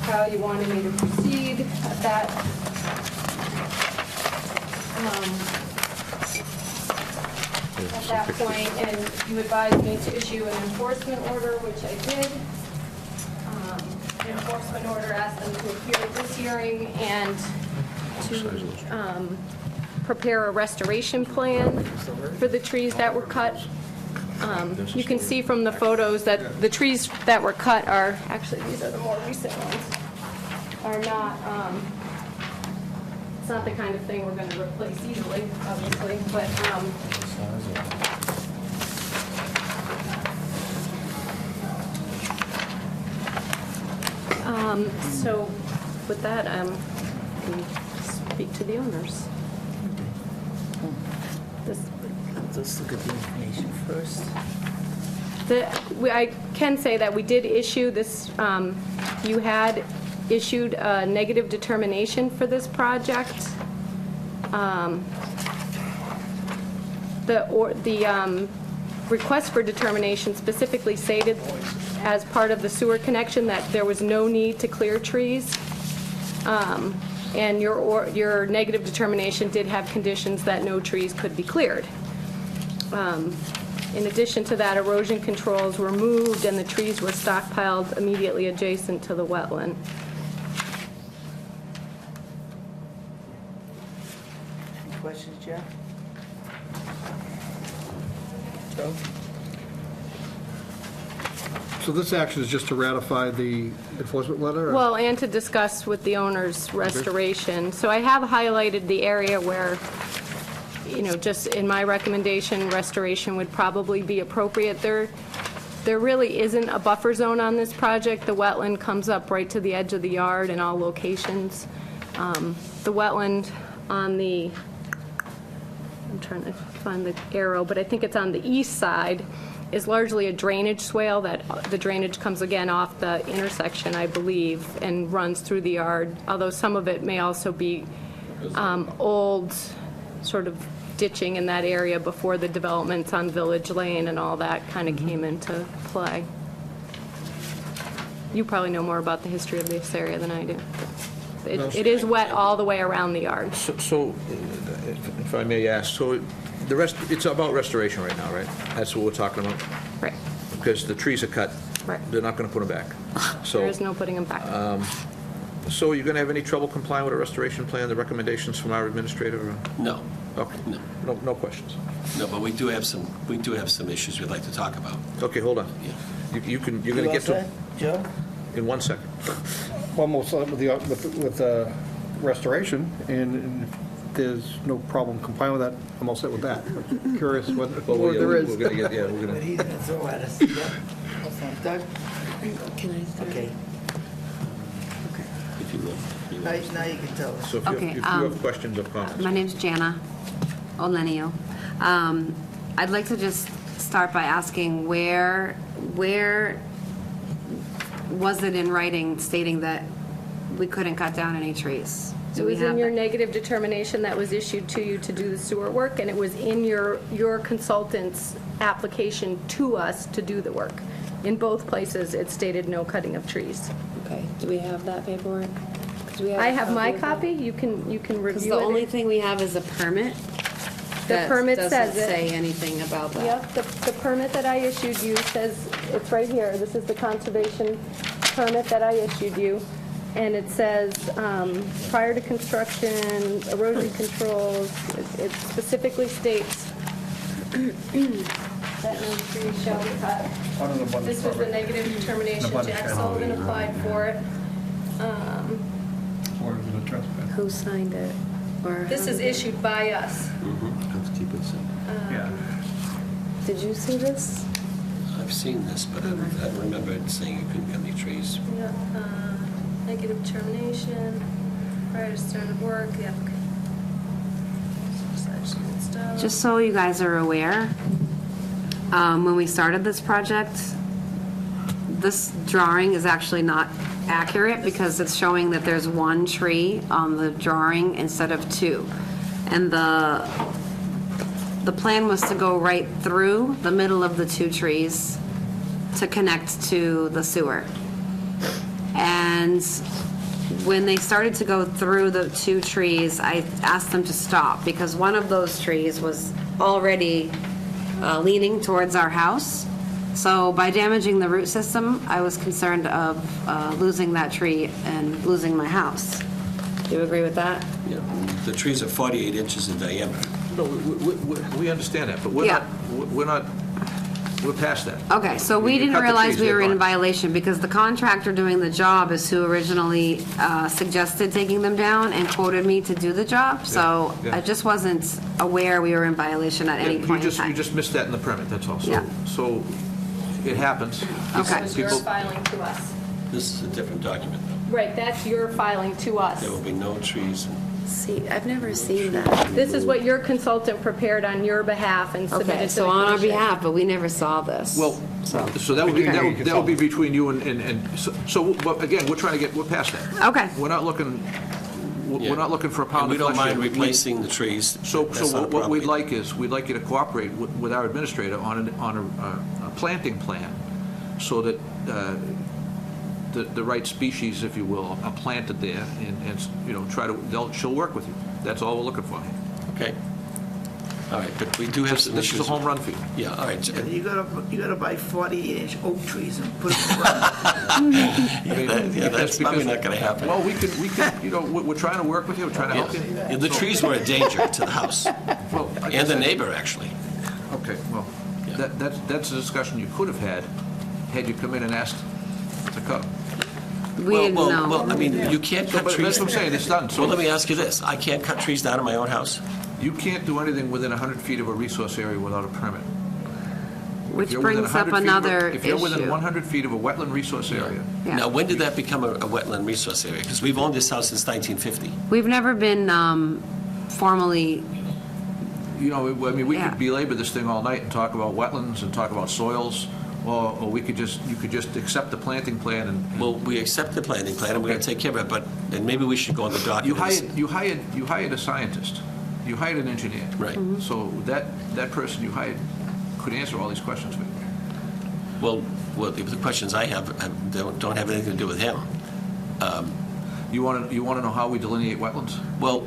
how you wanted me to proceed at that. At that point, and you advised me to issue an enforcement order, which I did. An enforcement order asked them to appear at this hearing and to prepare a restoration plan for the trees that were cut. You can see from the photos that the trees that were cut are, actually, these are the more recent ones, are not, it's not the kind of thing we're going to replace easily, obviously, but so with that, I can speak to the owners. Let's look at the information first. I can say that we did issue this, you had issued a negative determination for this project. The request for determination specifically stated as part of the sewer connection that there was no need to clear trees. And your negative determination did have conditions that no trees could be cleared. In addition to that, erosion controls were moved and the trees were stockpiled immediately adjacent to the wetland. Any questions, Jeff? Joe? So this action is just to ratify the enforcement letter? or- Well, and to discuss with the owners restoration. So I have highlighted the area where, just in my recommendation, restoration would probably be appropriate. There really isn't a buffer zone on this project. The wetland comes up right to the edge of the yard in all locations. The wetland on the, I'm trying to find the arrow, but I think it's on the east side, is largely a drainage swale that the drainage comes again off the intersection, I believe, and runs through the yard, although some of it may also be old sort of ditching in that area before the developments on Village Lane and all that kind of came into play. You probably know more about the history of this area than I do. It is wet all the way around the yard. So, if I may ask, so the rest, it's about restoration right now, right? That's what we're talking about? Right. Because the trees are cut. Right. They're not going to put them back. There is no putting them back. So are you going to have any trouble complying with a restoration plan, the recommendations from our administrator? or- No, Okay. No. No questions. no, but we do have some issues we'd like to talk about. Okay, hold on. Yeah. You're going to You all get to set, Joe? in 1 second. Almost with restoration, and if there's no problem complying with that, I'm all set with that. Curious what more there is. We're going to get, yeah, we're going What to. he's gonna throw at us. Yep. Doug? Can I start? Okay. If you will. Now you can tell us. So if you Okay, if you have questions or comments. My name's Jana Olenio. I'd like to just start by asking where was it in writing stating that we couldn't cut down any trees? It Do we was in have your that? negative determination that was issued to you to do the sewer work, and it was in your consultant's application to us to do the work. In both places, it stated no cutting of trees. Okay, do we have that paperwork? 'Cause we I have my of that. copy, you can Because review the only it. thing we have is a permit. The permit says That it. doesn't say anything about that. Yep, the permit that I issued you says, it's right here, this is the conservation permit that I issued you, and it says, prior to construction, erosion controls, it specifically states that no trees shall be cut. This was the negative determination, Jack Sullivan applied for it. Who signed it? Or This is issued by us. Let's keep it simple. Did you see this? I've seen this, but I don't remember it saying you couldn't cut any trees. Yeah, negative determination, prior to start of work, the applicant. Just so you guys are aware, when we started this project, this drawing is actually not accurate because it's showing that there's one tree on the drawing instead of two. And the plan was to go right through the middle of the two trees to connect to the sewer. And And when they started to go through the 2 trees, I asked them to stop because one of those trees was already leaning towards our house. So by damaging the root system, I was concerned of losing that tree and losing my house. Do you agree with that? Yeah. The trees are 48 inches in diameter. No, we understand that, but we're Yeah. not, we're past that. Okay, so we You didn't cut the realize trees, we they're were in gone. violation because the contractor doing the job is who originally suggested taking them down and quoted me to do the job. So yeah. I just wasn't aware we were in violation at any You point in just, time. you just missed that in the permit, that's all. Yeah. So it happens. Okay. That was your People- filing to us. This is a different document. Right, that's your filing to us. There will be no trees. See, I've never seen that. This is what your consultant prepared on your behalf and submitted to Okay, the so on our commission. behalf, but we never saw this. Well, so that would be, that would be between you and, but again, we're past that. Okay. We're not looking, we're not looking for a And pound we of don't flesh mind here. replacing the trees. So That's not a what we'd problem. like is, we'd like you to cooperate with our administrator on a planting plan, so that the right species, if you will, are planted there, and you know, she'll work with you. That's all we're looking for. Okay. All right, but we do have some This issues. is a home run for you. Yeah, all right. You gotta buy 48-inch oak trees and put them around. Yeah, that's probably not going to happen. Well, we can, you know, we're trying to work with you, we're trying to help you. Yeah, the trees were a danger to the house, Well, I and guess the neighbor, actually. Okay, well, Yeah. that's a discussion you could have had you come in and asked to cut. We didn't know. Well, I mean, you can't cut But trees. that's what I'm saying, it's done. Well, let So me ask you this. I can't cut trees down in my own house? you can't do anything within 100 feet of a resource area without a permit. Which If you're within brings up 100 feet of a- another If you're within issue. 100 feet of a wetland resource area, Yeah. Now, when did that become a wetland resource area? Because we've owned this house since 1950. We've never been formally, you know, I mean, we Yeah. could belabor this thing all night and talk about wetlands and talk about soils, or you could just accept the planting plan and Well, we accept the planting plan, and we're going to take care of it, but, and maybe we should go on the You documents. hired a scientist. You hired an engineer. Right. So that person you hired could answer all these questions for you. Well, the questions I have don't have anything to do with him. You want to know how we delineate wetlands? Well,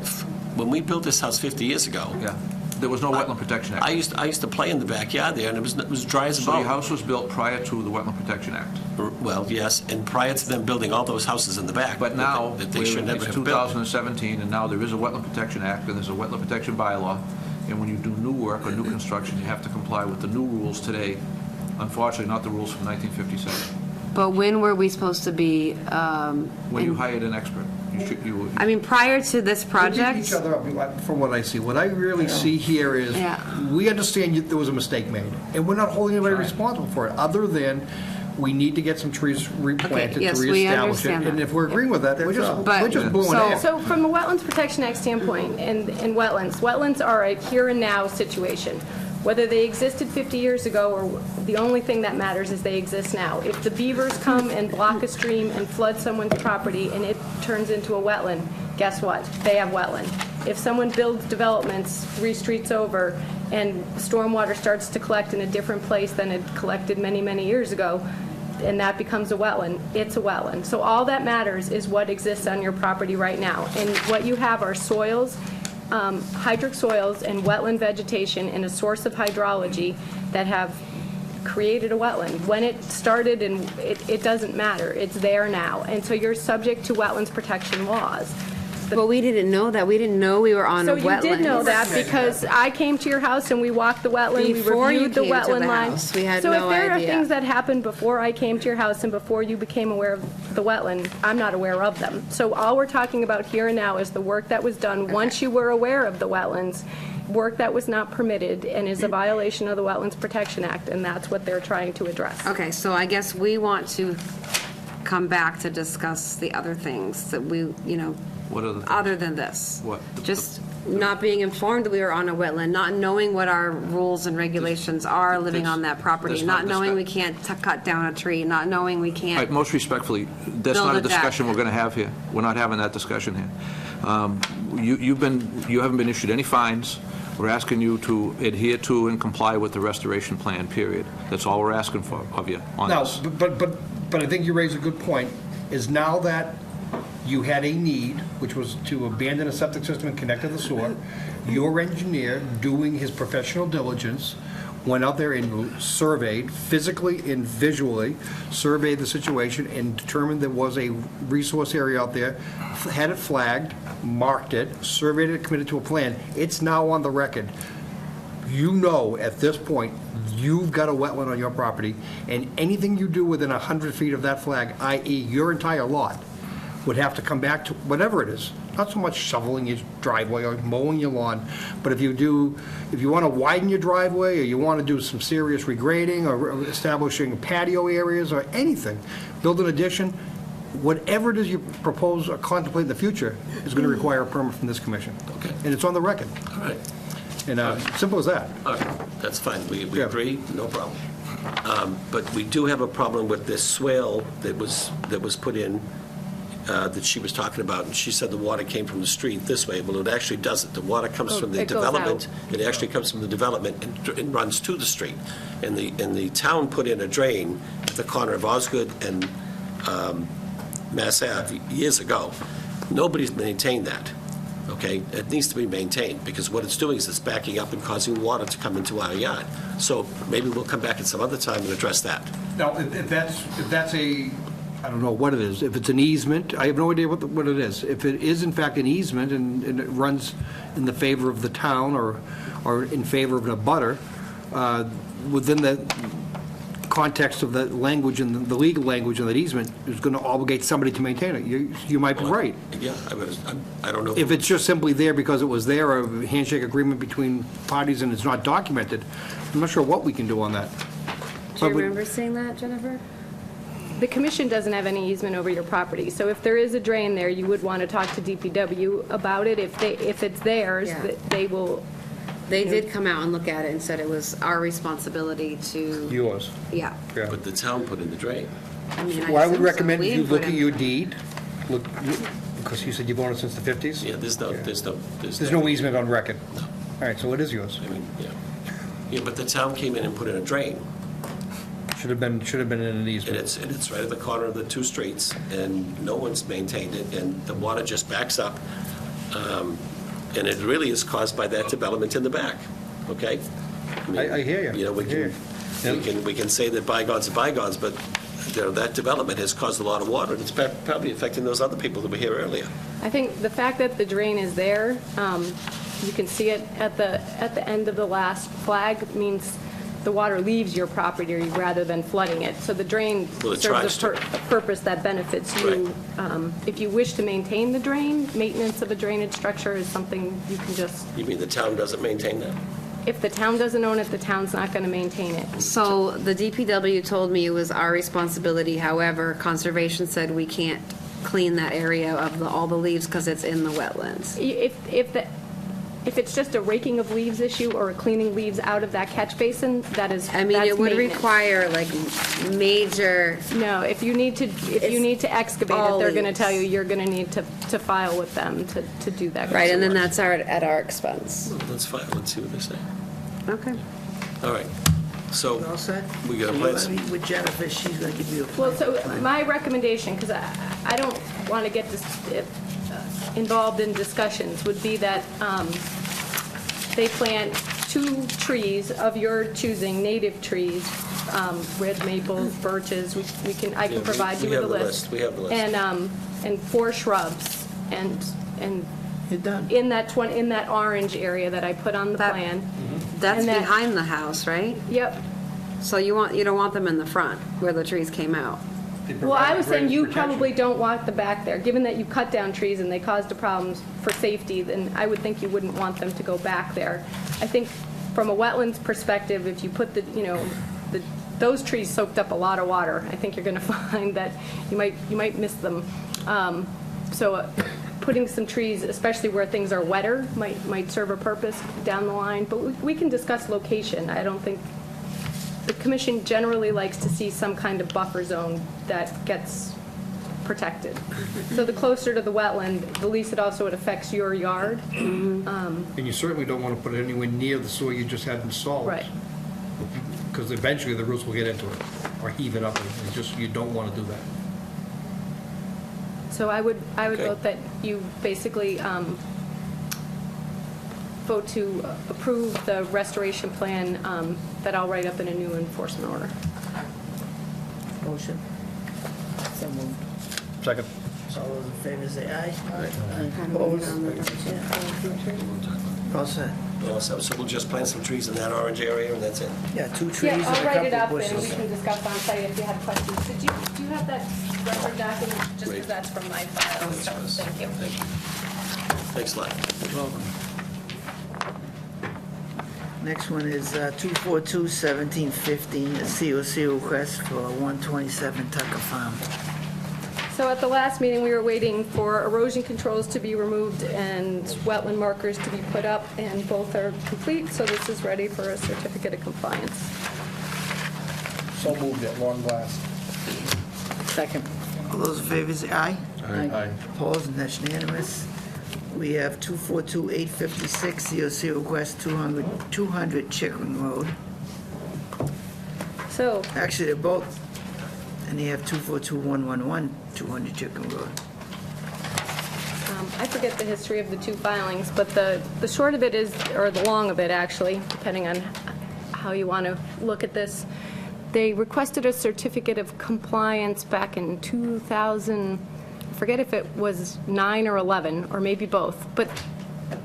when we built this house 50 years ago, Yeah. There was no Wetland Protection Act. I used to play in the backyard there, and it was dry as a So your bone. house was built prior to the Wetland Protection Act. Well, yes, and prior to them building all those houses in the back. But now, that they should never it's have built. 2017, and now there is a Wetland Protection Act, and there's a Wetland Protection bylaw, and when you do new work or new construction, you have to comply with the new rules today, unfortunately, not the rules from 1957, but when were we supposed to be? when you hired an expert. I mean, prior to this project, Each other up, from what I see. What I really see here is, Yeah. we understand there was a mistake made, and we're not holding anybody responsible for it, other than we need to get some trees replanted yes, to we reestablish it. understand that. And if we're agreeing with that, we're just But- blowing so- air. So from a Wetlands Protection Act standpoint, and wetlands are a here and now situation. Whether they existed 50 years ago, or the only thing that matters is they exist now. If the beavers come and block a stream and flood someone's property and it turns into a wetland, guess what? They have wetland. If someone builds developments 3 streets over and stormwater starts to collect in a different place than it collected many, many years ago, and that becomes a wetland, it's a wetland. So all that matters is what exists on your property right now. And what you have are soils, hydric soils and wetland vegetation and a source of hydrology that have created a wetland. When it started, and it doesn't matter, it's there now. And so you're subject to wetlands protection laws. but we didn't know that. We didn't know we were on a So wetland. you did know that because I came to your house and we walked the wetland, we Before you reviewed the came to wetland the line. house, we had So no if there are idea. things that happened before I came to your house and before you became aware of the wetland, I'm not aware of them. So all we're talking about here and now is the work that was done once you were aware of the wetlands, work that was not permitted and is a violation of the Wetlands Protection Act, and that's what they're trying to address. Okay, so I guess we want to come back to discuss the other things that we, What are the, other than this. What? Just not being informed that we were on a wetland, not knowing what our rules and regulations are living on that property, that's not not knowing we discuss- can't cut down a tree, not knowing we All right, can't. most respectfully, that's Build not a a deck. discussion we're going to have here. We're not having that discussion here. You haven't been issued any fines. We're asking you to adhere to and comply with the restoration plan, period. That's all we're asking for of you on Now, this. but I think you raise a good point. is now that you had a need, which was to abandon a septic system and connect to the sewer, your engineer, doing his professional diligence, went out there and surveyed, physically and visually, surveyed the situation and determined there was a resource area out there, had it flagged, marked it, surveyed it, committed to a plan. It's now on the record. You know at this point, you've got a wetland on your property, and anything you do within 100 feet of that flag, i.e. your entire lot, would have to come back to whatever it is. Not so much shoveling your driveway or mowing your lawn, but if you want to widen your driveway, or you want to do some serious regrading, or establishing patio areas, or anything, build an addition, whatever it is you propose or contemplate in the future is going to require a permit from this commission. Okay. And it's on the record. All right. And simple as that. All right, that's fine, we Yeah. agree, no problem. But we do have a problem with this swale that was put in, that she was talking about, and she said the water came from the street this way. Well, it actually doesn't. The water comes from the it goes development. out. It actually comes from the development and runs to the street. And the town put in a drain at the corner of Osgood and Mass Ave years ago. Nobody's maintained that, okay? It needs to be maintained, because what it's doing is it's backing up and causing water to come into our yard. So maybe we'll come back at some other time and address that. Now, if that's a, I don't know what it is, if it's an easement, I have no idea what it is. If it is in fact an easement and it runs in the favor of the town or in favor of a butter, within the context of the language and the legal language of that easement is going to obligate somebody to maintain it. You might be right. Yeah, I don't know. If it's just simply there because it was there, a handshake agreement between parties and it's not documented, I'm not sure what we can do on that. Do you remember seeing that, Jennifer? The commission doesn't have any easement over your property, so if there is a drain there, you would want to talk to DPW about it. If it's theirs, Yeah. they will, They did come out and look at it and said it was our responsibility to, Yours. yeah. Yeah. But the town put in the drain. I mean, Well, I would assume so. recommend We you didn't look put at in- your deed, because you said you've owned it since the 50s? Yeah, there's There's no easement on record? No. All right, so it is yours. I mean, yeah. Yeah, but the town came in and put in a drain, Should have been in an and easement. it's right at the corner of the two streets, and no one's maintained it, and the water just backs up. And it really is caused by that development in the back, okay? mean, I hear you. You know, we can say that bygones are bygones, but, you know, that development has caused a lot of water, and it's probably affecting those other people that were here earlier. I think the fact that the drain is there, you can see it at the end of the last flag, means the water leaves your property rather than flooding it. So the drain Well, it tries serves a purpose that benefits you. If you wish to maintain the drain, maintenance of a drainage structure is something you can just, You mean the town doesn't maintain that? if the town doesn't own it, the town's not going to maintain it. So the DPW told me it was our responsibility. However, Conservation said we can't clean that area of all the leaves because it's in the wetlands. If it's just a raking of leaves issue or a cleaning leaves out of that catch basin, I mean, that's it would maintenance. require like major, No, if you need to excavate all it, they're going to leaves. tell you you're going to need to file with them to do that. right, and then that's at our expense. Well, that's fine, let's see what they say. Okay. All right, so, All set? We got a You plan. wanna meet with Jennifer, she's gonna give you a Well, plan. so my recommendation, because I don't want to get involved in discussions, would be that they plant 2 trees of your choosing, native trees, red maples, birches, I can Yeah, provide you we with a have the list. list, we have the list. And 4 shrubs, and You're done. in that orange area that I put on the That- plan. That's And that- behind the house, right? Yep. So you don't want them in the front where the trees came out. Well, I was saying you probably don't want the back there. Given that you cut down trees and they caused a problem for safety, then I would think you wouldn't want them to go back there. I think from a wetlands perspective, if you put those trees soaked up a lot of water, I think you're going to find that you might miss them. So putting some trees, especially where things are wetter, might serve a purpose down the line. But we can discuss location. I don't think, the commission generally likes to see some kind of buffer zone that gets protected. So the closer to the wetland, the least it also affects your yard. And you certainly don't want to put it anywhere near the sewer you just had installed. Right. Because eventually the roots will get into it, or heave it up, and you don't want to do that. So I would Okay. vote that you basically vote to approve the restoration plan that I'll write up in a new enforcement order. Motion? So moved. Second. All those in favor say aye. Opposed? All set. So we'll just plant some trees in that orange area, and that's it? Yeah, 2 trees and Yeah, a I'll write it couple up and we bushes. can discuss on site if you have questions. Do you have that record document? Just Great. because that's from my file, so thank you. Thank you. Thanks a lot. You're welcome. Next one is 242-1715, a COC request for 127 Tucker Farm. So at the last meeting, we were waiting for erosion controls to be removed and wetland markers to be put up, and both are complete, so this is ready for a certificate of compliance. So moved at long last. Second. All those in favor say aye. Aye. Opposed, and that's unanimous. We have 242-856, COC request 200 Chickering Road. So, Actually, they're both, and they have 242-111, 200 Chickering Road. I forget the history of the two filings, but the short of it is, or the long of it, actually, depending on how you want to look at this, they requested a certificate of compliance back in 2000, I forget if it was 9 or 11, or maybe both, but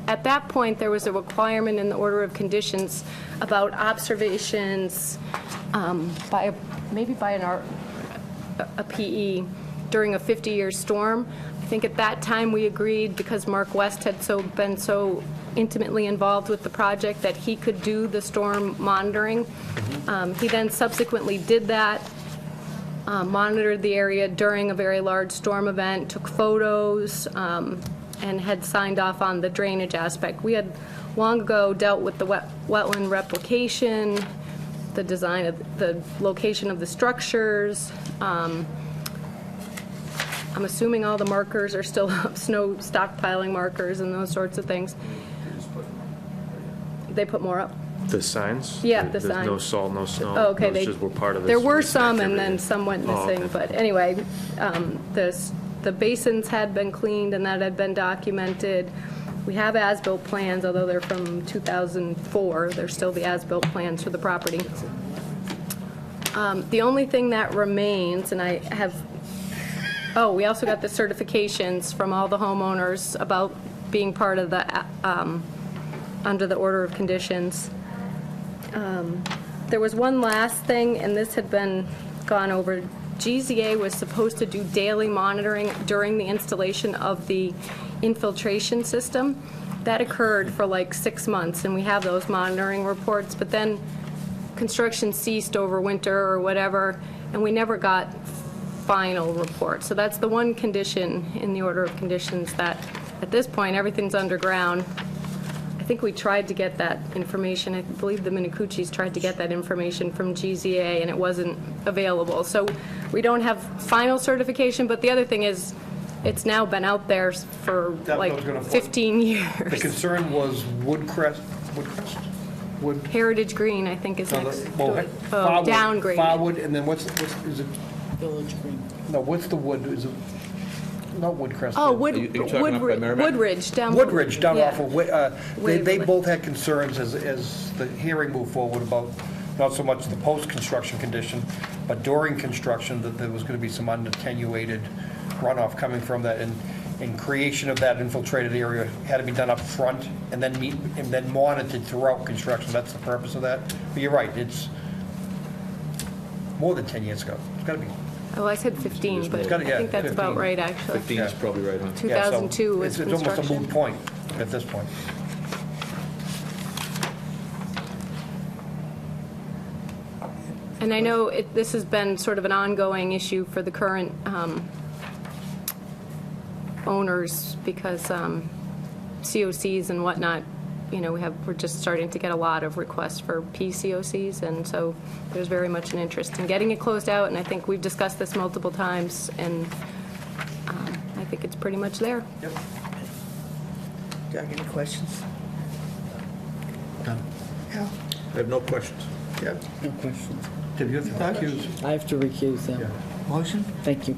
at that point, there was a requirement in the order of conditions about observations maybe by a PE during a 50-year storm. I think at that time we agreed, because Mark West had been so intimately involved with the project, that he could do the storm monitoring. He then subsequently did that, monitored the area during a very large storm event, took photos, and had signed off on the drainage aspect. We had long ago dealt with the wetland replication, the design of the location of the structures. I'm assuming all the markers are still up, snow stockpiling markers and those sorts of things. They put more up? The signs? Yeah, the There's no signs. salt, no snow? Oh, okay. Those just were part of this There were recent some, and activity? then some went Oh, missing. okay. But anyway, the basins had been cleaned, and that had been documented. We have as-built plans, although they're from 2004. They're still the as-built plans for the property. The only thing that remains, and I have, we also got the certifications from all the homeowners about being part of the, under the order of conditions. There was one last thing, and this had been gone over. GZA was supposed to do daily monitoring during the installation of the infiltration system. That occurred for like 6 months, and we have those monitoring reports, but then construction ceased over winter or whatever, and we never got final reports. So that's the one condition in the order of conditions, that at this point, everything's underground. I think we tried to get that information. I believe the Minicucci's tried to get that information from GZA, and it wasn't available. So we don't have final certification, but the other thing is, it's now been out there for That like was gonna- 15 The years. concern was Wood, Heritage Green, I think, is next. Farwood. Downgrade. Farwood, and then what's, is it, Village Green. no, what's the wood, is it, not Woodcrest? Oh, Are you talking up by Merrimack? Woodridge, down. Woodridge, down Yeah. off of, they Waverly. both had concerns as the hearing moved forward about not so much the post-construction condition, but during construction, that there was going to be some unattenuated runoff coming from that, and creation of that infiltrated area had to be done up front and then monitored throughout construction. That's the purpose of that. But you're right, it's more than 10 years ago. It's got to be. Oh, I said 15, but gotta- I yeah, think that's about 15. right, actually. 15 is probably right, huh? Yeah, so 2002 was It's almost a construction. moot point at this point. And I know this has been sort of an ongoing issue for the current owners, because COCs and whatnot, we're just starting to get a lot of requests for PCOCs, and so there's very much an interest in getting it closed out, and I think we've discussed this multiple times, and I think it's pretty much there. Yep. Doug, any questions? None. Al? I have no questions. Yep. No questions. Did you have to recuse? I have to recuse them. Motion? Thank you.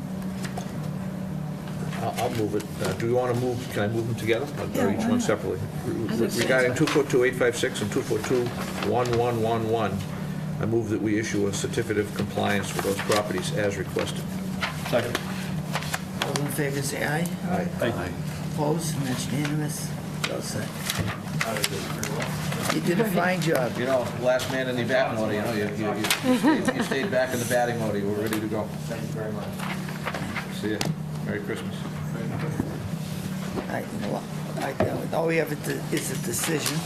I'll move it. Do you want to move, can I move them together, or each one separately? Regarding 242-856 and 242-1111, I move that we issue a certificate of compliance for those properties as requested. Second. All in favor, say aye. Aye. Opposed, and that's unanimous. All set. You did a fine job. You know, last man in the batting order, you know, you stayed back in the batting order, you were ready to go. Thank you very much. See ya. Merry Christmas. All we have is a decision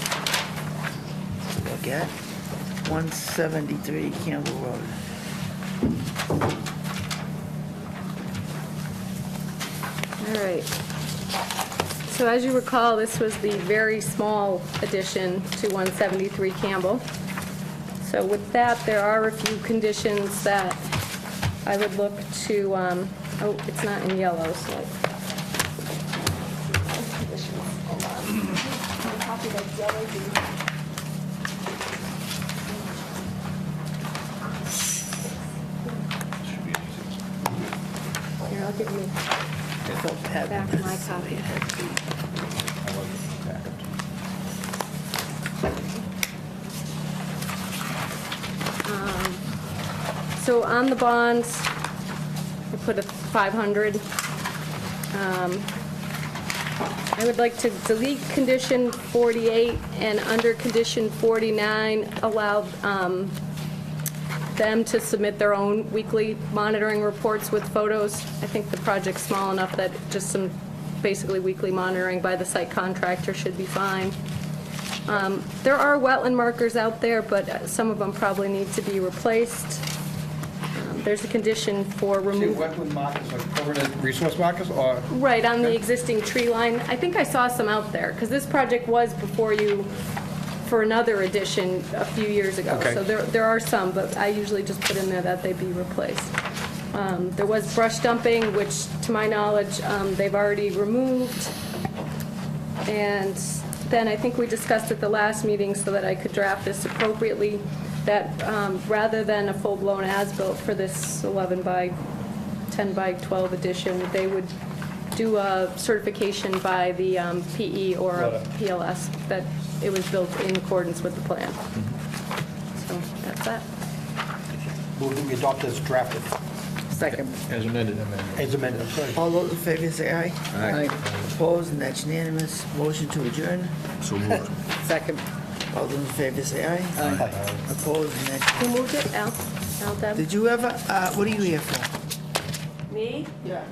to look at. 173 Campbell Road. All right. So as you recall, this was the very small addition to 173 Campbell. So with that, there are a few conditions that I would look to, oh, it's not in yellow, so. Hold on. Can you copy that yellow, please? Here, I'll give you back my copy. So on the bonds, I put a 500. I would like to delete condition 48 and under condition 49, allow them to submit their own weekly monitoring reports with photos. I think the project's small enough that just some basically weekly monitoring by the site contractor should be fine. There are wetland markers out there, but some of them probably need to be replaced. There's a condition for removal. Wetland markers, like permanent resource markers, or? Right, on the existing tree line. I think I saw some out there, because this project was before you for another addition a few years ago. Okay. So there are some, but I usually just put in there that they be replaced. There was brush dumping, which, to my knowledge, they've already removed. And then I think we discussed at the last meeting, so that I could draft this appropriately, that rather than a full-blown as-built for this 11 by 10 by 12 addition, they would do a certification by the PE or a PLS that it was built in accordance with the plan. So that's that. Move that we adopt as drafted. Second. As amended. As amended, I'm sorry. All those in favor say aye. Aye. Opposed, and that's unanimous. Motion to adjourn. So moved. Second. All those in favor say aye. Aye. Opposed, and that's... Who moved it? Al? Al, Deb? Did you ever, what are you here for? Me? Yeah.